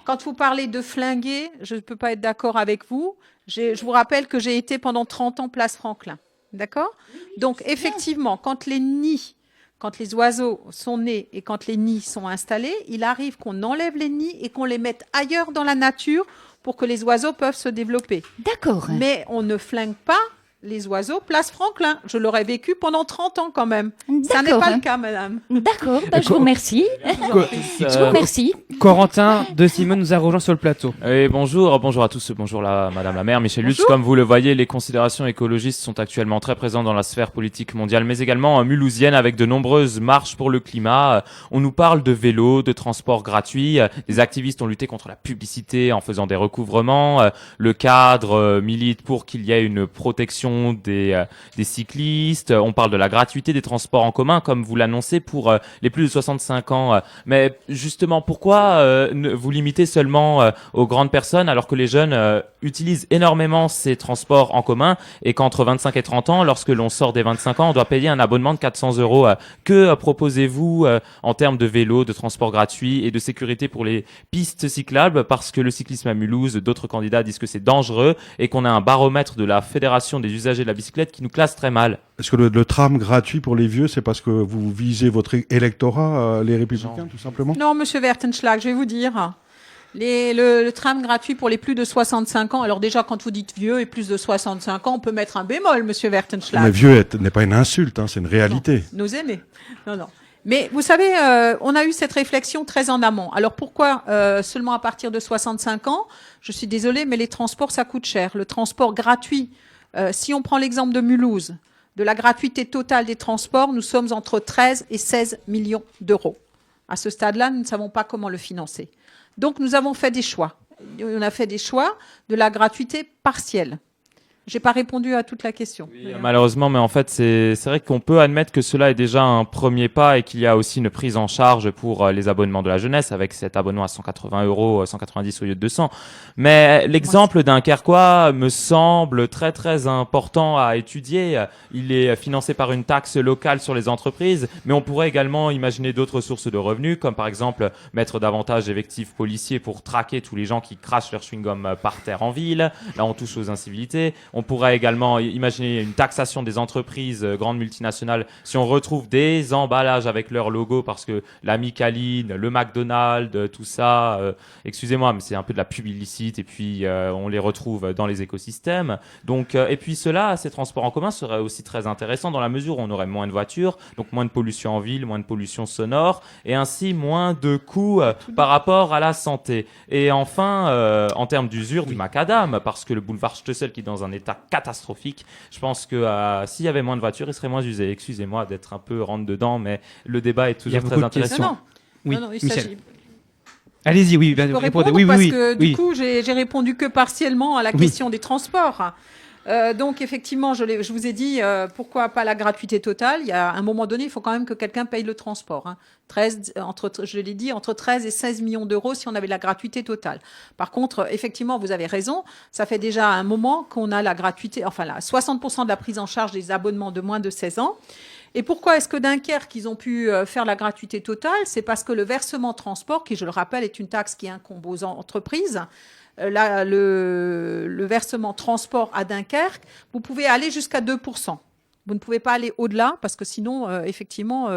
Quand vous parlez de flinguer, je ne peux pas être d'accord avec vous. Je vous rappelle que j'ai été pendant 30 ans place Franklin. D'accord? Donc, effectivement, quand les oiseaux sont nés et quand les nids sont installés, il arrive qu'on enlève les nids et qu'on les mette ailleurs dans la nature pour que les oiseaux peuvent se développer. D'accord. Mais on ne flingue pas les oiseaux place Franklin. Je l'aurais vécu pendant 30 ans quand même. Ça n'est pas le cas, madame. D'accord, je vous remercie. Je vous remercie. Corentin de Simone nous a rejoint sur le plateau. Bonjour à tous, bonjour madame la maire, Michèle Lutz. Comme vous le voyez, les considérations écologistes sont actuellement très présentes dans la sphère politique mondiale, mais également mulhousienne avec de nombreuses marches pour le climat. On nous parle de vélo, de transport gratuit. Des activistes ont lutté contre la publicité en faisant des recouvrements. Le cadre milite pour qu'il y ait une protection des cyclistes. On parle de la gratuité des transports en commun, comme vous l'annoncez, pour les plus de 65 ans. Mais justement, pourquoi vous limitez seulement aux grandes personnes alors que les jeunes utilisent énormément ces transports en commun et qu'entre 25 et 30 ans, lorsque l'on sort des 25 ans, on doit payer un abonnement de 400 €. Que proposez-vous en termes de vélo, de transport gratuit et de sécurité pour les pistes cyclables? Parce que le cyclisme à Mulhouse, d'autres candidats disent que c'est dangereux et qu'on a un baromètre de la Fédération des usagers de la bicyclette qui nous classe très mal. Est-ce que le tram gratuit pour les vieux, c'est parce que vous visez votre électorat, les Républicains, tout simplement? Non, monsieur Wertenschlag, je vais vous dire. Le tram gratuit pour les plus de 65 ans. Alors déjà, quand vous dites vieux et plus de 65 ans, on peut mettre un bémol, monsieur Wertenschlag. Mais vieux n'est pas une insulte, c'est une réalité. Non, nos aînés. Non. Mais vous savez, on a eu cette réflexion très en amont. Alors pourquoi seulement à partir de 65 ans? Je suis désolée, mais les transports, ça coûte cher. Le transport gratuit, si on prend l'exemple de Mulhouse, de la gratuité totale des transports, nous sommes entre 13 et 16 millions d'euros. À ce stade-là, nous ne savons pas comment le financer. Donc, nous avons fait des choix. On a fait des choix de la gratuité partielle. J'ai pas répondu à toute la question. Oui, malheureusement, mais en fait, c'est vrai qu'on peut admettre que cela est déjà un premier pas et qu'il y a aussi une prise en charge pour les abonnements de la jeunesse avec cet abonnement à 180 €, 190 au lieu de 200. Mais l'exemple d'un Carquois me semble très très important à étudier. Il est financé par une taxe locale sur les entreprises, mais on pourrait également imaginer d'autres sources de revenus, comme par exemple mettre davantage d'effectifs policiers pour traquer tous les gens qui crachent leur chewing-gum par terre en ville. Là, on touche aux incivilités. On pourrait également imaginer une taxation des entreprises grandes multinationales si on retrouve des emballages avec leur logo, parce que la Micaline, le McDonald's, tout ça, excusez-moi, mais c'est un peu de la publicité, et puis on les retrouve dans les écosystèmes. Donc, et puis ces transports en commun seraient aussi très intéressants dans la mesure où on aurait moins de voitures, donc moins de pollution en ville, moins de pollution sonore, et ainsi moins de coûts par rapport à la santé. Et enfin, en termes d'usure du macadam, parce que le boulevard Stoessel qui est dans un état catastrophique, je pense que s'il y avait moins de voitures, il serait moins usé. Excusez-moi d'être un peu rentre dedans, mais le débat est toujours très intéressant. Non, Oui, non, il Michel. s'agit... Allez-y, oui, Je peux répondez. répondre parce Oui, que oui. du coup, j'ai répondu que partiellement à la question des transports. Donc effectivement, je vous ai dit pourquoi pas la gratuité totale. Il y a un moment donné, il faut quand même que quelqu'un paye le transport. Hein. Je l'ai dit, entre 13 et 16 millions d'euros si on avait la gratuité totale. Par contre, effectivement, vous avez raison. Ça fait déjà un moment qu'on a la gratuité, enfin là, 60% de la prise en charge des abonnements de moins de 16 ans. Et pourquoi est-ce que Dunkerque, ils ont pu faire la gratuité totale? C'est parce que le versement transport, qui je le rappelle est une taxe qui incombe aux entreprises, là, le versement transport à Dunkerque, vous pouvez aller jusqu'à 2%. Vous ne pouvez pas aller au-delà parce que sinon, effectivement,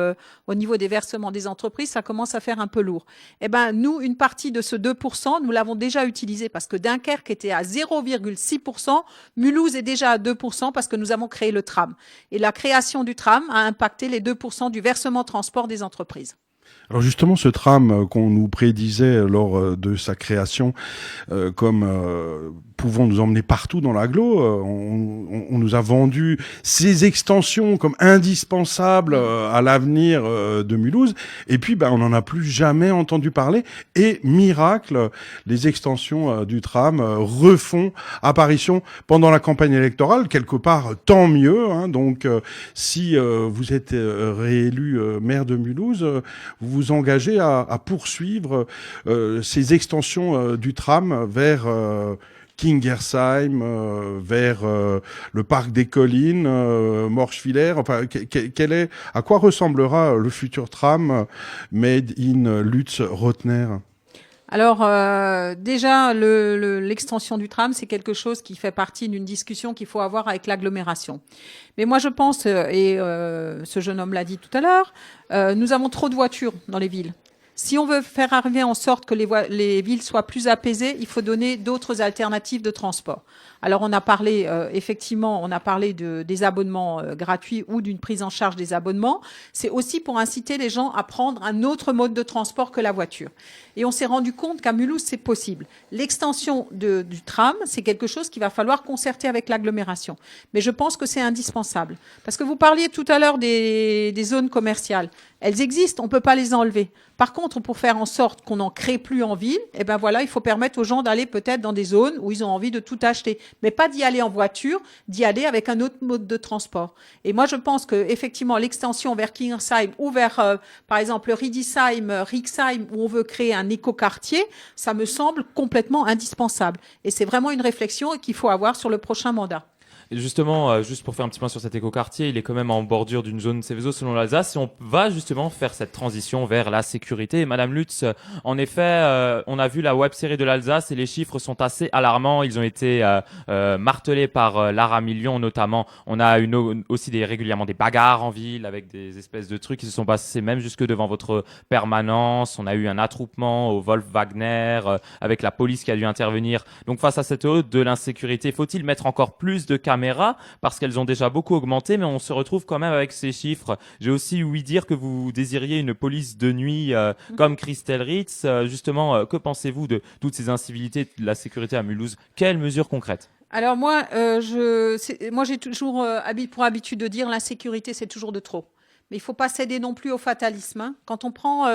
au niveau des versements des entreprises, ça commence à faire un peu lourd. Eh ben, nous, une partie de ce 2%, nous l'avons déjà utilisé parce que Dunkerque était à 0,6%, Mulhouse est déjà à 2% parce que nous avons créé le tram. Et la création du tram a impacté les 2% du versement transport des entreprises. Alors justement, ce tram qu'on nous prédisait lors de sa création comme pouvant nous emmener partout dans l'agglo, on nous a vendu ces extensions comme indispensables à l'avenir de Mulhouse, et puis on n'en a plus jamais entendu parler, et miracle, les extensions du tram refont apparition pendant la campagne électorale, quelque part tant mieux, hein. Donc si vous êtes réélu maire de Mulhouse, vous vous engagez à poursuivre ces extensions du tram vers Kingersheim, vers le parc des Collines, Morchevillers. Enfin, à quoi ressemblera le futur tram made in Lutz-Rotner? Alors déjà, l'extension du tram, c'est quelque chose qui fait partie d'une discussion qu'il faut avoir avec l'agglomération. Mais moi, je pense, et ce jeune homme l'a dit tout à l'heure, nous avons trop de voitures dans les villes. Si on veut faire arriver en sorte que les villes soient plus apaisées, il faut donner d'autres alternatives de transport. Alors on a parlé effectivement, on a parlé des abonnements gratuits ou d'une prise en charge des abonnements. C'est aussi pour inciter les gens à prendre un autre mode de transport que la voiture. Et on s'est rendu compte qu'à Mulhouse, c'est possible. L'extension du tram, c'est quelque chose qu'il va falloir concerter avec l'agglomération. Mais je pense que c'est indispensable. Parce que vous parliez tout à l'heure des zones commerciales. Elles existent, on ne peut pas les enlever. Par contre, pour faire en sorte qu'on n'en crée plus en ville, eh ben voilà, il faut permettre aux gens d'aller peut-être dans des zones où ils ont envie de tout acheter. Mais pas d'y aller en voiture, d'y aller avec un autre mode de transport. Et moi, je pense que effectivement, l'extension vers Kingersheim ou vers, par exemple, Riedisheim, Rixheim, où on veut créer un écoquartier, ça me semble complètement indispensable. Et c'est vraiment une réflexion qu'il faut avoir sur le prochain mandat. Et justement, juste pour faire un petit point sur cet écoquartier, il est quand même en bordure d'une zone Céveso selon l'Alsace, et on va justement faire cette transition vers la sécurité. Et Madame Lutz, en effet, on a vu la web-série de l'Alsace et les chiffres sont assez alarmants. Ils ont été martelés par Lara Million notamment. On a aussi régulièrement des bagarres en ville avec des espèces de trucs qui se sont passés même jusque devant votre permanence. On a eu un attroupement au Wolf Wagner avec la police qui a dû intervenir. Donc face à cette hausse de l'insécurité, faut-il mettre encore plus de caméras parce qu'elles ont déjà beaucoup augmenté, mais on se retrouve quand même avec ces chiffres. J'ai aussi ouï dire que vous désiriez une police de nuit comme Christelle Ritz. Justement, que pensez-vous de toutes ces incivilités de la sécurité à Mulhouse? Quelles mesures concrètes? Alors moi, j'ai toujours pour habitude de dire l'insécurité, c'est toujours de trop. Mais il ne faut pas céder non plus au fatalisme. Hein. Quand on prend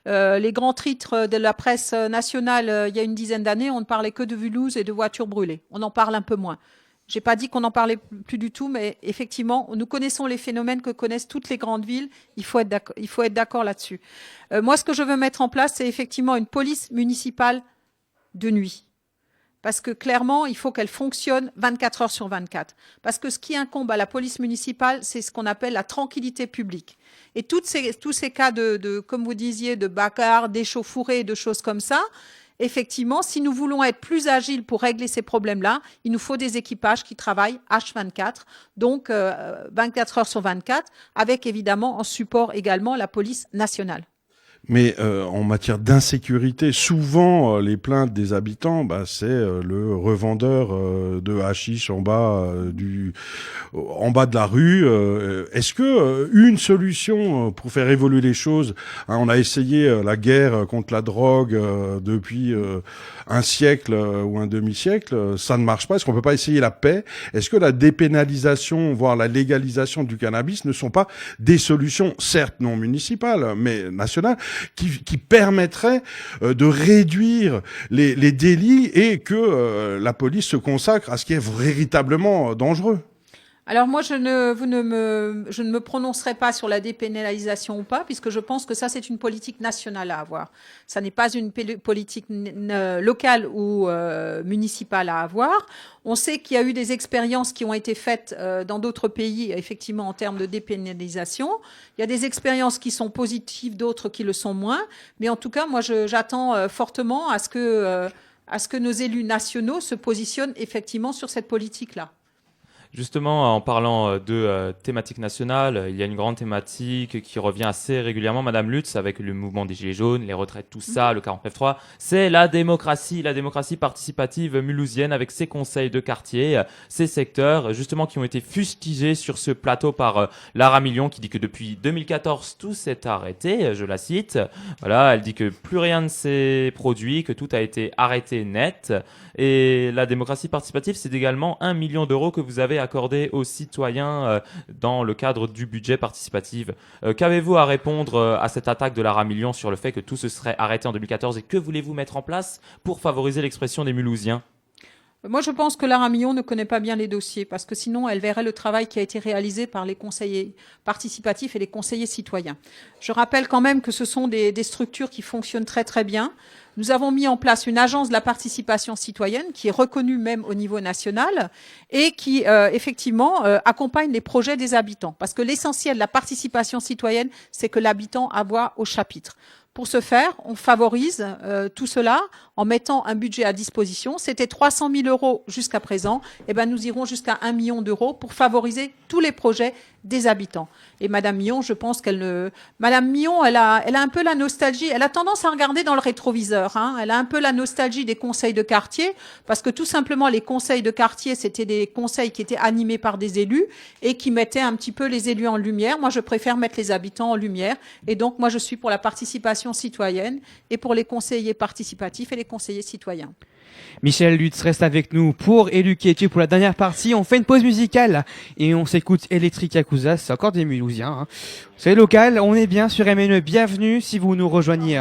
les grands titres de la presse nationale il y a une dizaine d'années, on ne parlait que de Mulhouse et de voitures brûlées. On en parle un peu moins. J'ai pas dit qu'on n'en parlait plus du tout, mais effectivement, nous connaissons les phénomènes que connaissent toutes les grandes villes. Il faut être d'accord là-dessus. Moi, ce que je veux mettre en place, c'est effectivement une police municipale de nuit. Parce que clairement, il faut qu'elle fonctionne 24 heures sur 24. Parce que ce qui incombe à la police municipale, c'est ce qu'on appelle la tranquillité publique. Et tous ces cas comme vous disiez, de bagarres, d'échauffourées, de choses comme ça, effectivement, si nous voulons être plus agiles pour régler ces problèmes-là, il nous faut des équipages qui travaillent H24, donc 24 heures sur 24, avec évidemment en support également la police nationale. Mais en matière d'insécurité, souvent les plaintes des habitants, c'est le revendeur de hashish en bas de la rue. Est-ce que une solution pour faire évoluer les choses, on a essayé la guerre contre la drogue depuis un siècle ou un demi-siècle, ça ne marche pas. Est-ce qu'on peut pas essayer la paix? Est-ce que la dépénalisation, voire la légalisation du cannabis ne sont pas des solutions, certes non municipales, mais nationales, qui permettrait de réduire les délits et que la police se consacre à ce qui est véritablement dangereux? Alors moi, je ne me prononcerai pas sur la dépénalisation ou pas, puisque je pense que ça, c'est une politique nationale à avoir. Ça n'est pas une politique locale ou municipale à avoir. On sait qu'il y a eu des expériences qui ont été faites dans d'autres pays, effectivement, en termes de dépénalisation. Il y a des expériences qui sont positives, d'autres qui le sont moins. Mais en tout cas, moi, j'attends fortement à ce que nos élus nationaux se positionnent effectivement sur cette politique-là. Justement, en parlant de thématique nationale, il y a une grande thématique qui revient assez régulièrement, Madame Lutz, avec le mouvement des Gilets jaunes, les retraites, tout ça, le 49.3. C'est la démocratie participative mulhousienne avec ses conseils de quartier, ses secteurs, justement, qui ont été fustigés sur ce plateau par Lara Million, qui dit que depuis 2014, tout s'est arrêté, je la cite. Voilà, elle dit que plus rien ne s'est produit, que tout a été arrêté net. Et la démocratie participative, c'est également 1 million d'euros que vous avez accordé aux citoyens dans le cadre du budget participatif. Qu'avez-vous à répondre à cette attaque de Lara Million sur le fait que tout se serait arrêté en 2014 et que voulez-vous mettre en place pour favoriser l'expression des Mulhousiens ? Moi, je pense que Lara Million ne connaît pas bien les dossiers, parce que sinon, elle verrait le travail qui a été réalisé par les conseillers participatifs et les conseillers citoyens. Je rappelle quand même que ce sont des structures qui fonctionnent très très bien. Nous avons mis en place une agence de la participation citoyenne qui est reconnue même au niveau national et qui, effectivement, accompagne les projets des habitants. Parce que l'essentiel de la participation citoyenne, c'est que l'habitant a voix au chapitre. Pour ce faire, on favorise tout cela en mettant un budget à disposition. C'était 300 000 euros jusqu'à présent. Eh ben, nous irons jusqu'à 1 million d'euros pour favoriser tous les projets des habitants. Et Madame Millon, je pense Madame Millon, elle a un peu la nostalgie. Elle a tendance à regarder dans le rétroviseur. Elle a un peu la nostalgie des conseils de quartier, parce que tout simplement, les conseils de quartier, c'était des conseils qui étaient animés par des élus et qui mettaient un petit peu les élus en lumière. Moi, je préfère mettre les habitants en lumière. Et donc, moi, je suis pour la participation citoyenne et pour les conseillers participatifs et les conseillers citoyens. Michel Lutz reste avec nous pour Éduquer pour la dernière partie. On fait une pause musicale et on s'écoute Electric Yakuza. C'est encore des Mulhousiens. C'est local, on est bien sur MNE. Bienvenue si vous nous rejoignez.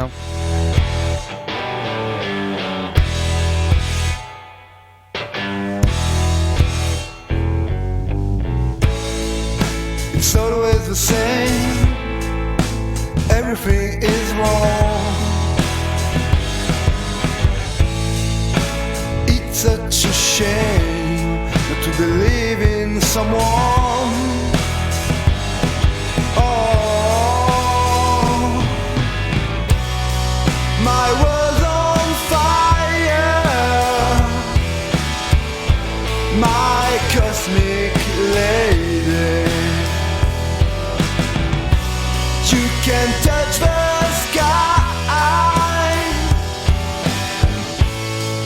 It's always the same. Everything is wrong. It's such a shame not to believe in someone. Oh, my world's on fire. My cosmic lady, you can touch the sky.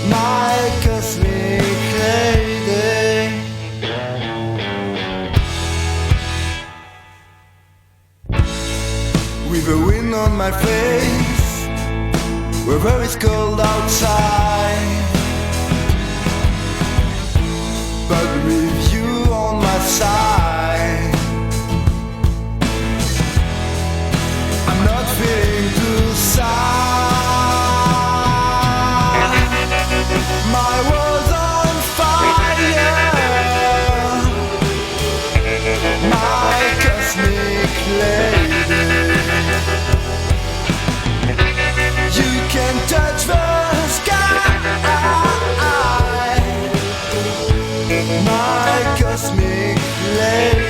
My cosmic lady. With the wind on my face, wherever it's cold outside, but with you on my side, I'm not feeling too sad. My world's on fire. My cosmic lady, you can touch the sky. My cosmic lady.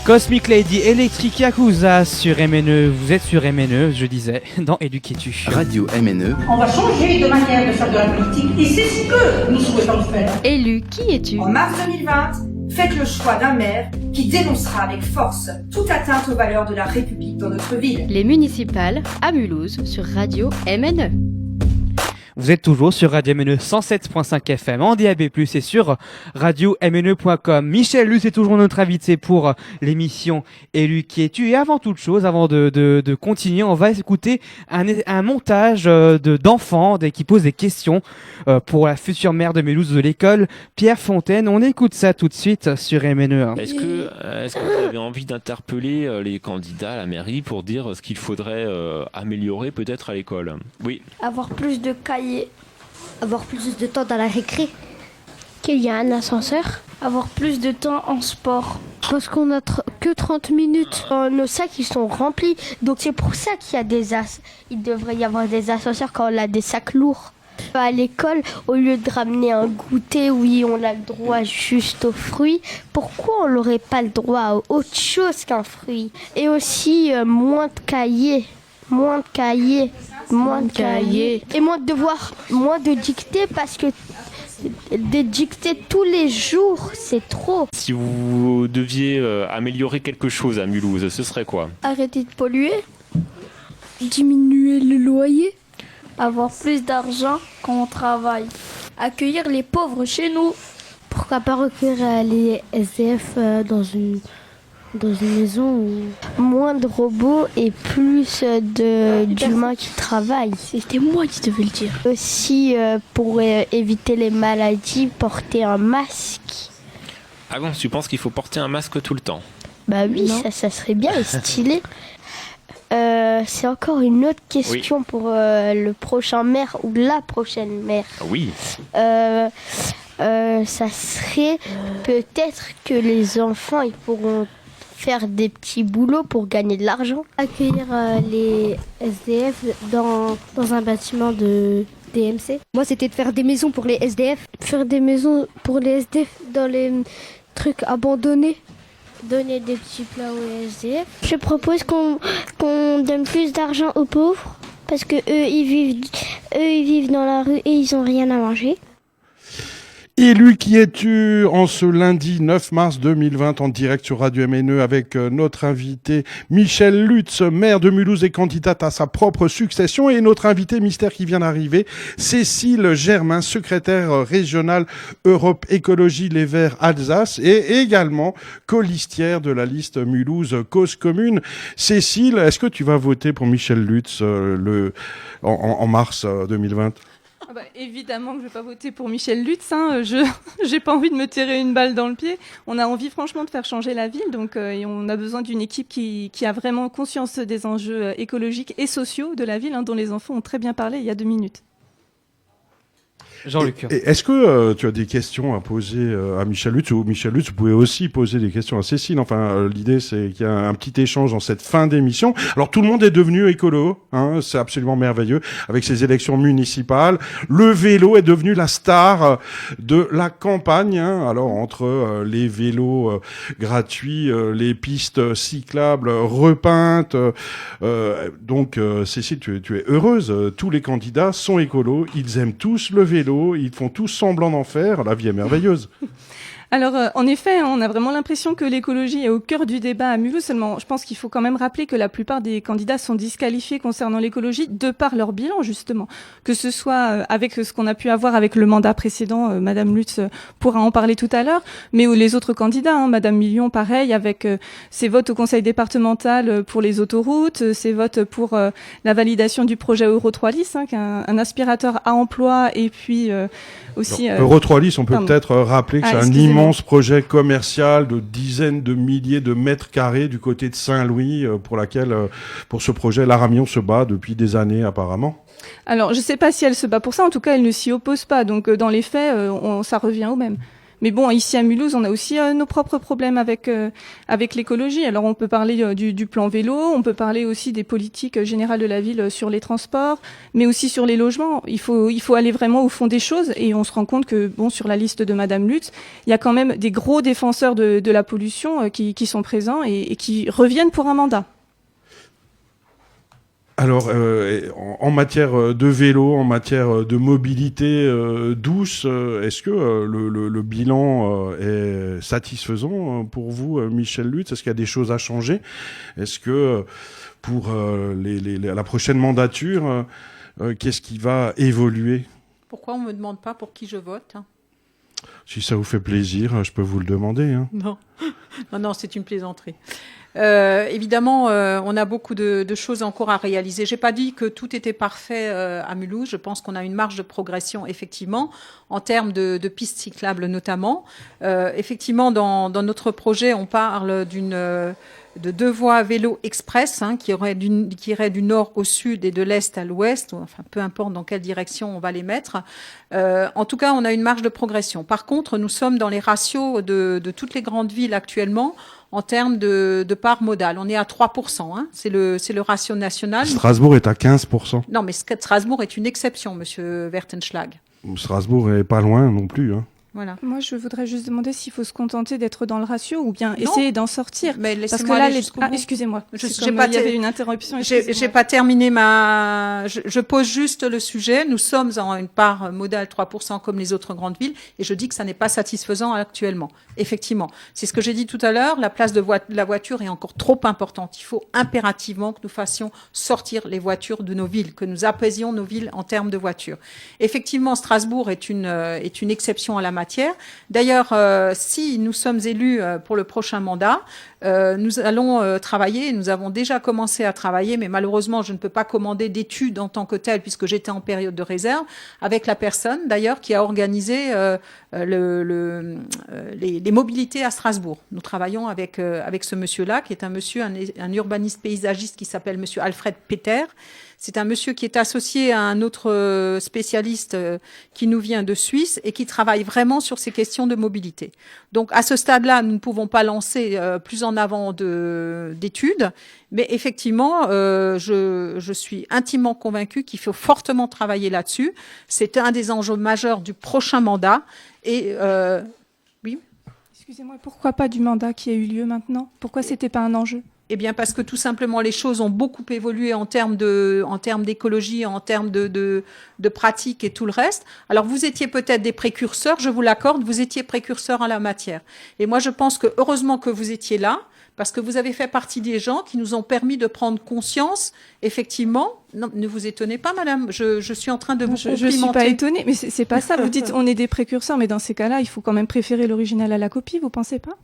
Cosmic Lady, Electric Yakuza sur MNE. Vous êtes sur MNE, je disais, dans Éduquez-tu. Radio MNE. On va changer de manière de faire de la politique et c'est ce que nous souhaitons faire. Élu, qui es-tu? En mars 2020, faites le choix d'un maire qui dénoncera avec force toute atteinte aux valeurs de la République dans notre ville. Les municipales à Mulhouse sur Radio MNE. Vous êtes toujours sur Radio MNE 107.5 FM en DAB+, et sur radio-mne.com. Michel Lutz est toujours notre invité pour l'émission Élu qui es-tu. Et avant toute chose, avant de continuer, on va écouter un montage d'enfants qui posent des questions pour la future maire de Mulhouse de l'école, Pierre Fontaine. On écoute ça tout de suite sur MNE. Est-ce que vous avez envie d'interpeller les candidats à la mairie pour dire ce qu'il faudrait améliorer peut-être à l'école? Oui. Avoir plus de cahiers. Avoir plus de temps dans la récré. Qu'il y a un ascenseur. Avoir plus de temps en sport. Parce qu'on n'a que 30 minutes. Nos sacs, ils sont remplis. Donc c'est pour ça qu'il y a il devrait y avoir des ascenseurs quand on a des sacs lourds. À l'école, au lieu de ramener un goûter, oui, on a le droit juste aux fruits. Pourquoi on n'aurait pas le droit à autre chose qu'un fruit? Et aussi, moins de cahiers. Moins de cahiers. Et moins de devoirs, moins de dictées parce que des dictées tous les jours, c'est trop. Si vous deviez améliorer quelque chose à Mulhouse, ce serait quoi? Arrêter de polluer, diminuer le loyer, avoir plus d'argent quand on travaille, accueillir les pauvres chez nous. Pourquoi pas recueillir les SDF dans une maison où moins de robots et plus d'humains qui travaillent. C'était moi qui devais le dire. Aussi, pour éviter les maladies, porter un masque. Ah bon, tu penses qu'il faut porter un masque tout le temps? Bah oui, ça serait bien et stylé. C'est encore une autre question pour le prochain maire ou la prochaine maire. Oui. Ça serait peut-être que les enfants ils pourront faire des petits boulots pour gagner de l'argent. Accueillir les SDF dans un bâtiment de DMC. Moi, c'était de faire des maisons pour les SDF. Faire des maisons pour les SDF dans les trucs abandonnés. Donner des petits plats aux SDF. Je propose qu'on donne plus d'argent aux pauvres parce que eux ils vivent dans la rue et ils ont rien à manger. Élu qui es-tu en ce lundi 9 mars 2020 en direct sur Radio MNE avec notre invité Michel Lutz, maire de Mulhouse et candidate à sa propre succession, et notre invité mystère qui vient d'arriver, Cécile Germain, secrétaire régionale Europe Écologie Les Verts Alsace et également colistière de la liste Mulhouse Cause Commune. Cécile, est-ce que tu vas voter pour Michel Lutz en mars 2020? Évidemment que je ne vais pas voter pour Michel Lutz. Je n'ai pas envie de me tirer une balle dans le pied. On a envie franchement de faire changer la ville. Et on a besoin d'une équipe qui a vraiment conscience des enjeux écologiques et sociaux de la ville, dont les enfants ont très bien parlé il y a 2 minutes. Jean-Luc. Est-ce que tu as des questions à poser à Michel Lutz, ou Michel Lutz, vous pouvez aussi poser des questions à Cécile. Enfin, l'idée, c'est qu'il y a un petit échange dans cette fin d'émission. Alors, tout le monde est devenu écolo, c'est absolument merveilleux, avec ces élections municipales. Le vélo est devenu la star de la campagne. Alors, entre les vélos gratuits, les pistes cyclables repeintes. Donc, Cécile, tu es heureuse. Tous les candidats sont écolos. Ils aiment tous le vélo. Ils font tous semblant d'en faire. La vie est merveilleuse. Alors, en effet, on a vraiment l'impression que l'écologie est au cœur du débat à Mulhouse. Seulement, je pense qu'il faut quand même rappeler que la plupart des candidats sont disqualifiés concernant l'écologie de par leur bilan, justement. Que ce soit avec ce qu'on a pu avoir avec le mandat précédent, Madame Lutz pourra en parler tout à l'heure, mais les autres candidats, Madame Million, pareil, avec ses votes au conseil départemental pour les autoroutes, ses votes pour la validation du projet Euro 3LIS, qui est un aspirateur à emploi, et puis aussi... Euro 3LIS, on peut peut-être rappeler que c'est un immense projet commercial de dizaines de milliers de mètres carrés du côté de Saint-Louis, pour ce projet, Laramion se bat depuis des années apparemment. Alors, je ne sais pas si elle se bat pour ça, en tout cas, elle ne s'y oppose pas. Donc, dans les faits, ça revient au même. Mais bon, ici à Mulhouse, on a aussi nos propres problèmes avec l'écologie. Alors on peut parler du plan vélo, on peut parler aussi des politiques générales de la ville sur les transports, mais aussi sur les logements. Il faut aller vraiment au fond des choses, et on se rend compte que bon, sur la liste de Madame Lutz, il y a quand même des gros défenseurs de la pollution qui sont présents et qui reviennent pour un mandat. Alors, en matière de vélo, en matière de mobilité douce, est-ce que le bilan est satisfaisant pour vous, Michèle Lutz? Est-ce qu'il y a des choses à changer? Est-ce que pour la prochaine mandature, qu'est-ce qui va évoluer? Pourquoi on me demande pas pour qui je vote? Si ça vous fait plaisir, je peux vous le demander. Hein. Non, c'est une plaisanterie. Évidemment, on a beaucoup de choses encore à réaliser. J'ai pas dit que tout était parfait à Mulhouse. Je pense qu'on a une marge de progression, effectivement, en termes de pistes cyclables notamment. Effectivement, dans notre projet, on parle de 2 voies vélo express qui iraient du nord au sud et de l'est à l'ouest, enfin peu importe dans quelle direction on va les mettre. En tout cas, on a une marge de progression. Par contre, nous sommes dans les ratios de toutes les grandes villes actuellement en termes de part modale. On est à 3%, c'est le ratio national. Strasbourg est à 15%. Non, mais Strasbourg est une exception, monsieur Wertenschlag. Strasbourg est pas loin non plus. Voilà. Moi, je voudrais juste demander s'il faut se contenter d'être dans le ratio ou bien essayer d'en sortir. Mais parce que là, excusez-moi. Il y avait une interruption. J'ai pas terminé je pose juste le sujet. Nous sommes en une part modale 3% comme les autres grandes villes, et je dis que ça n'est pas satisfaisant actuellement. Effectivement, c'est ce que j'ai dit tout à l'heure. La place de la voiture est encore trop importante. Il faut impérativement que nous fassions sortir les voitures de nos villes, que nous apaisions nos villes en termes de voitures. Effectivement, Strasbourg est une exception à la matière. D'ailleurs, si nous sommes élus pour le prochain mandat, nous allons travailler. Nous avons déjà commencé à travailler, mais malheureusement, je ne peux pas commander d'études en tant que telles puisque j'étais en période de réserve, avec la personne d'ailleurs qui a organisé les mobilités à Strasbourg. Nous travaillons avec ce monsieur-là, qui est un urbaniste paysagiste qui s'appelle monsieur Alfred Peter. C'est un monsieur qui est associé à un autre spécialiste qui nous vient de Suisse et qui travaille vraiment sur ces questions de mobilité. Donc, à ce stade-là, nous ne pouvons pas lancer plus en avant d'études, mais effectivement, je suis intimement convaincue qu'il faut fortement travailler là-dessus. C'est un des enjeux majeurs du prochain mandat. Et oui. Excusez-moi, pourquoi pas du mandat qui a eu lieu maintenant? Pourquoi c'était pas un enjeu? Eh bien, parce que tout simplement, les choses ont beaucoup évolué en termes d'écologie, en termes de pratique et tout le reste. Alors, vous étiez peut-être des précurseurs, je vous l'accorde, vous étiez précurseurs en la matière. Et moi, je pense que heureusement que vous étiez là, parce que vous avez fait partie des gens qui nous ont permis de prendre conscience, effectivement. Non, ne vous étonnez pas, madame, je suis en train de vous complimenter. Je suis pas étonnée, mais c'est pas ça. Vous dites on est des précurseurs, mais dans ces cas-là, il faut quand même préférer l'original à la copie, vous pensez pas?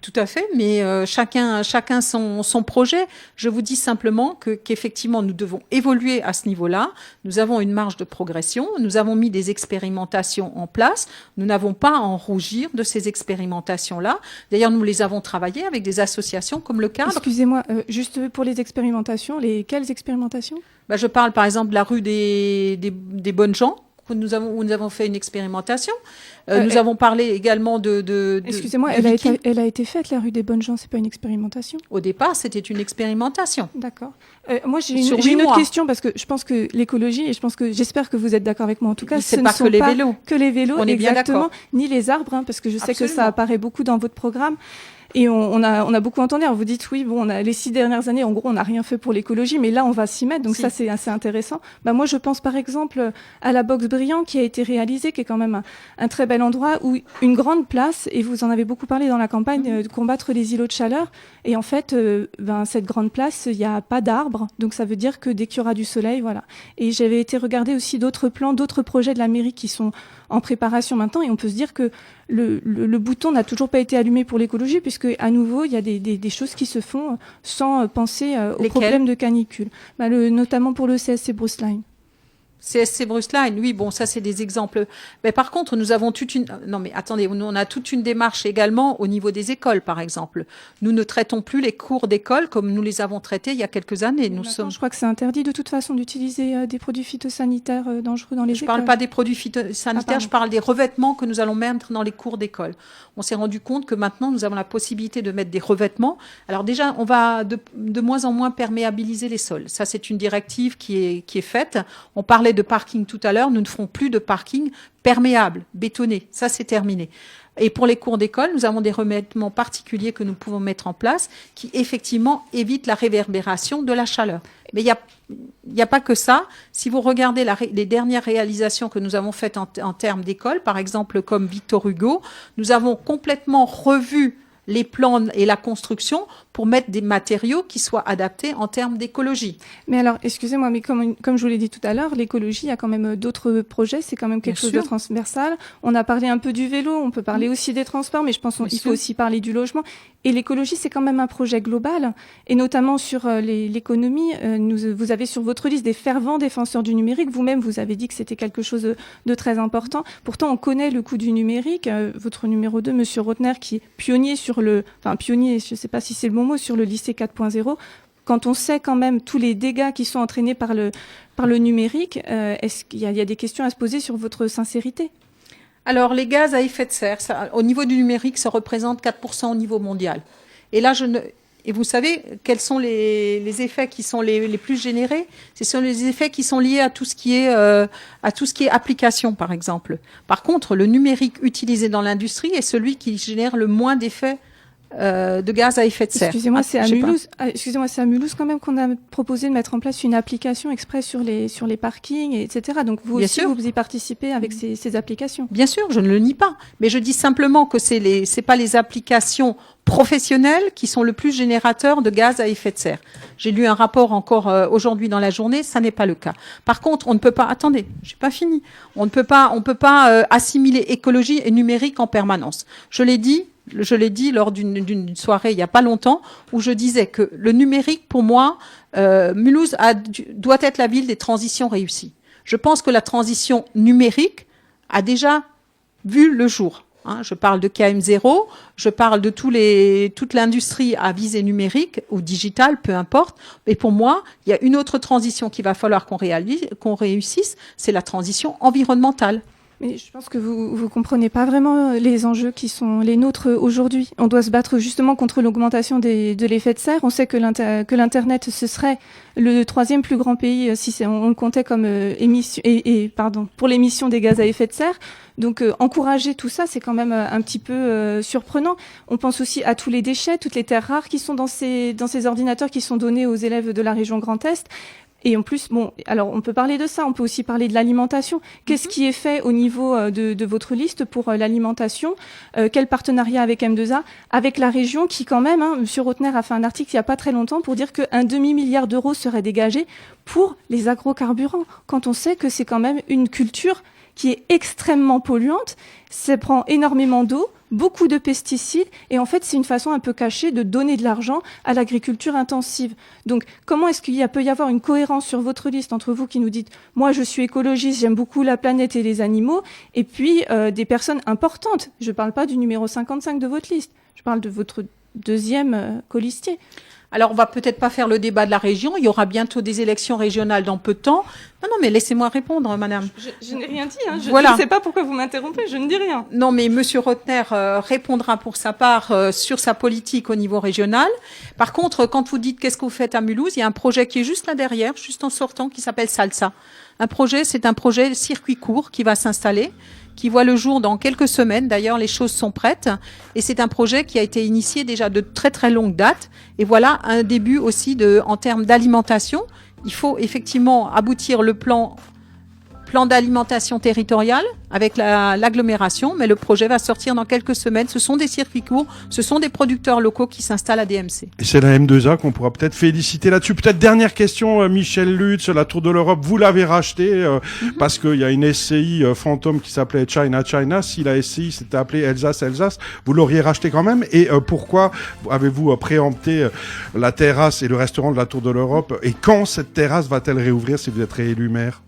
Tout à fait, mais chacun son projet. Je vous dis simplement qu'effectivement, nous devons évoluer à ce niveau-là. Nous avons une marge de progression. Nous avons mis des expérimentations en place. Nous n'avons pas à en rougir de ces expérimentations-là. D'ailleurs, nous les avons travaillées avec des associations comme le Cadre. Excusez-moi, juste pour les expérimentations, quelles expérimentations? Je parle par exemple de la rue des Bonnes Gens, où nous avons fait une expérimentation. Nous avons parlé également de excusez-moi, elle a été faite, la rue des Bonnes Gens, c'est pas une expérimentation? Au départ, c'était une expérimentation. D'accord. Moi, j'ai une autre question, parce que je pense que l'écologie, et j'espère que vous êtes d'accord avec moi en tout cas, ce ne sont pas que les vélos. On est bien d'accord. Ni les arbres, parce que je sais que ça apparaît beaucoup dans votre programme. Et on a beaucoup entendu. Alors vous dites oui, bon, les 6 dernières années, en gros, on n'a rien fait pour l'écologie, mais là, on va s'y mettre. Donc ça, c'est assez intéressant. Moi, je pense par exemple à la box Briand qui a été réalisée, qui est quand même un très bel endroit où une grande place, et vous en avez beaucoup parlé dans la campagne, de combattre les îlots de chaleur. Et en fait, cette grande place, il n'y a pas d'arbres. Donc ça veut dire que dès qu'il y aura du soleil, voilà. Et j'avais été regarder aussi d'autres plans, d'autres projets de la mairie qui sont en préparation maintenant, et on peut se dire que le bouton n'a toujours pas été allumé pour l'écologie, puisque à nouveau il y a des choses qui se font sans penser aux problèmes de canicule, notamment pour le CSC Brousseline. CSC Brusline, oui, bon, ça c'est des exemples. Mais par contre, nous avons on a toute une démarche également au niveau des écoles, par exemple. Nous ne traitons plus les cours d'école comme nous les avons traités il y a quelques années. Je crois que c'est interdit de toute façon d'utiliser des produits phytosanitaires dangereux dans les écoles. Je ne parle pas des produits phytosanitaires, je parle des revêtements que nous allons mettre dans les cours d'école. On s'est rendu compte que maintenant, nous avons la possibilité de mettre des revêtements. Alors déjà, on va de moins en moins perméabiliser les sols. Ça, c'est une directive qui est faite. On parlait de parking tout à l'heure, nous ne ferons plus de parking perméable, bétonné. Ça, c'est terminé. Et pour les cours d'école, nous avons des revêtements particuliers que nous pouvons mettre en place qui, effectivement, évitent la réverbération de la chaleur. Mais il n'y a pas que ça. Si vous regardez les dernières réalisations que nous avons faites en termes d'école, par exemple, comme Victor Hugo, nous avons complètement revu les plans et la construction pour mettre des matériaux qui soient adaptés en termes d'écologie. Mais alors, excusez-moi, mais comme je vous l'ai dit tout à l'heure, l'écologie, il y a quand même d'autres projets, c'est quand même quelque chose de transversal. On a parlé un peu du vélo, on peut parler aussi des transports, mais je pense qu'il faut aussi parler du logement. Et l'écologie, c'est quand même un projet global, et notamment sur l'économie. Vous avez sur votre liste des fervents défenseurs du numérique. Vous-même, vous avez dit que c'était quelque chose de très important. Pourtant, on connaît le coût du numérique. Votre numéro 2, Monsieur Rotner, qui est pionnier pionnier, je ne sais pas si c'est le bon mot, sur le lycée 4.0, quand on sait quand même tous les dégâts qui sont entraînés par le numérique, est-ce qu'il y a des questions à se poser sur votre sincérité ? Alors, les gaz à effet de serre, au niveau du numérique, ça représente 4% au niveau mondial. Et là, et vous savez quels sont les effets qui sont les plus générés ? Ce sont les effets qui sont liés à tout ce qui est application, par exemple. Par contre, le numérique utilisé dans l'industrie est celui qui génère le moins d'effets de gaz à effet de serre. Excusez-moi, c'est à Mulhouse quand même qu'on a proposé de mettre en place une application exprès sur les parkings, etc. Donc vous aussi, vous y participez avec ces applications. Bien sûr, je ne le nie pas. Mais je dis simplement que c'est pas les applications professionnels qui sont le plus générateurs de gaz à effet de serre. J'ai lu un rapport encore aujourd'hui dans la journée, ça n'est pas le cas. Par contre, on ne peut pas, attendez, j'ai pas fini. On ne peut pas assimiler écologie et numérique en permanence. Je l'ai dit lors d'une soirée il y a pas longtemps où je disais que le numérique, pour moi, Mulhouse doit être la ville des transitions réussies. Je pense que la transition numérique a déjà vu le jour. Je parle de KM0, je parle de toute l'industrie à visée numérique ou digitale, peu importe. Mais pour moi, il y a une autre transition qu'il va falloir qu'on réussisse, c'est la transition environnementale. Mais je pense que vous comprenez pas vraiment les enjeux qui sont les nôtres aujourd'hui. On doit se battre justement contre l'augmentation de l'effet de serre. On sait que l'Internet, ce serait le 3e plus grand pays si on le comptait comme pour l'émission des gaz à effet de serre. Donc encourager tout ça, c'est quand même un petit peu surprenant. On pense aussi à tous les déchets, toutes les terres rares qui sont dans ces ordinateurs qui sont donnés aux élèves de la région Grand Est. Et en plus, alors on peut parler de ça, on peut aussi parler de l'alimentation. Qu'est-ce qui est fait au niveau de votre liste pour l'alimentation ? Quel partenariat avec M2A ? Avec la région qui quand même, M. Rotner a fait un article il n'y a pas très longtemps pour dire qu'un demi-milliard d'euros serait dégagé pour les agrocarburants. Quand on sait que c'est quand même une culture qui est extrêmement polluante, ça prend énormément d'eau, beaucoup de pesticides, et en fait, c'est une façon un peu cachée de donner de l'argent à l'agriculture intensive. Donc, comment est-ce qu'il peut y avoir une cohérence sur votre liste entre vous qui nous dites « moi, je suis écologiste, j'aime beaucoup la planète et les animaux », et puis des personnes importantes. Je ne parle pas du numéro 55 de votre liste, je parle de votre deuxième colistier. Alors, on va peut-être pas faire le débat de la région. Il y aura bientôt des élections régionales dans peu de temps. Non, mais laissez-moi répondre, madame. Je n'ai rien dit. Je ne sais pas pourquoi vous m'interrompez. Je ne dis rien. Non, mais monsieur Rotner répondra pour sa part sur sa politique au niveau régional. Par contre, quand vous dites qu'est-ce que vous faites à Mulhouse, il y a un projet qui est juste là derrière, juste en sortant, qui s'appelle Salsa. C'est un projet circuit court qui va s'installer, qui voit le jour dans quelques semaines. D'ailleurs, les choses sont prêtes. Et c'est un projet qui a été initié déjà de très, très longue date. Et voilà un début aussi en termes d'alimentation. Il faut effectivement aboutir le plan d'alimentation territoriale avec l'agglomération, mais le projet va sortir dans quelques semaines. Ce sont des circuits courts, ce sont des producteurs locaux qui s'installent à DMC. Et c'est la M2A qu'on pourra peut-être féliciter là-dessus. Peut-être dernière question, Michel Lutz, la Tour de l'Europe, vous l'avez racheté parce qu'il y a une SCI fantôme qui s'appelait China. Si la SCI s'était appelée Alsace, vous l'auriez racheté quand même. Et pourquoi avez-vous préempté la terrasse et le restaurant de la Tour de l'Europe ? Et quand cette terrasse va-t-elle réouvrir si vous êtes réélu maire ?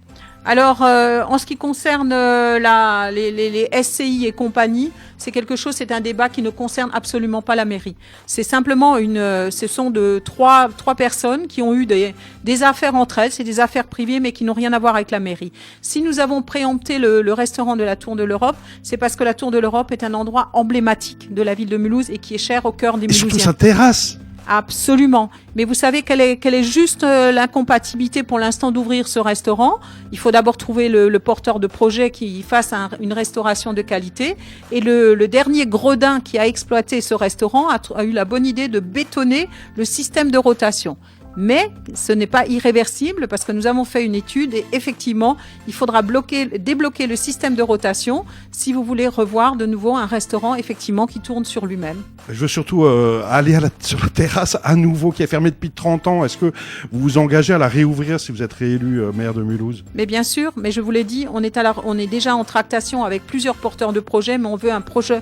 Alors, en ce qui concerne les SCI et compagnie, c'est un débat qui ne concerne absolument pas la mairie. C'est simplement ce sont trois personnes qui ont eu des affaires entre elles, c'est des affaires privées, mais qui n'ont rien à voir avec la mairie. Si nous avons préempté le restaurant de la Tour de l'Europe, c'est parce que la Tour de l'Europe est un endroit emblématique de la ville de Mulhouse et qui est cher au cœur des Mulhousiens. Et surtout sa terrasse. Absolument. Mais vous savez quelle est juste l'incompatibilité pour l'instant d'ouvrir ce restaurant. Il faut d'abord trouver le porteur de projet qui fasse une restauration de qualité. Et le dernier gredin qui a exploité ce restaurant a eu la bonne idée de bétonner le système de rotation. Mais ce n'est pas irréversible parce que nous avons fait une étude et effectivement, il faudra débloquer le système de rotation si vous voulez revoir de nouveau un restaurant effectivement qui tourne sur lui-même. Je veux surtout aller sur la terrasse à nouveau qui est fermée depuis 30 ans. Est-ce que vous vous engagez à la réouvrir si vous êtes réélu maire de Mulhouse? Mais bien sûr, mais je vous l'ai dit, on est déjà en tractation avec plusieurs porteurs de projets, mais on veut un projet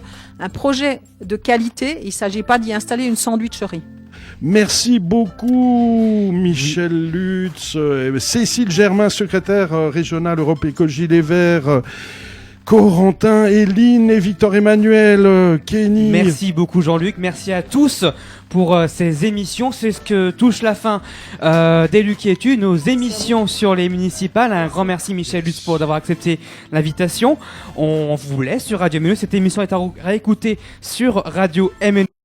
de qualité. Il ne s'agit pas d'y installer une sandwicherie. Merci beaucoup Michel Lutz, Cécile Germain, secrétaire régionale Europe Écologie Les Verts, Corentin, Eline et Victor Emmanuel, Kenny. Merci beaucoup Jean-Luc, merci à tous pour ces émissions. C'est ce que touche la fin des Luc et Tu, nos émissions sur les municipales. Un grand merci Michel Lutz pour d'avoir accepté l'invitation. On vous laisse sur Radio MNE. Cette émission est à réécouter sur Radio MNE.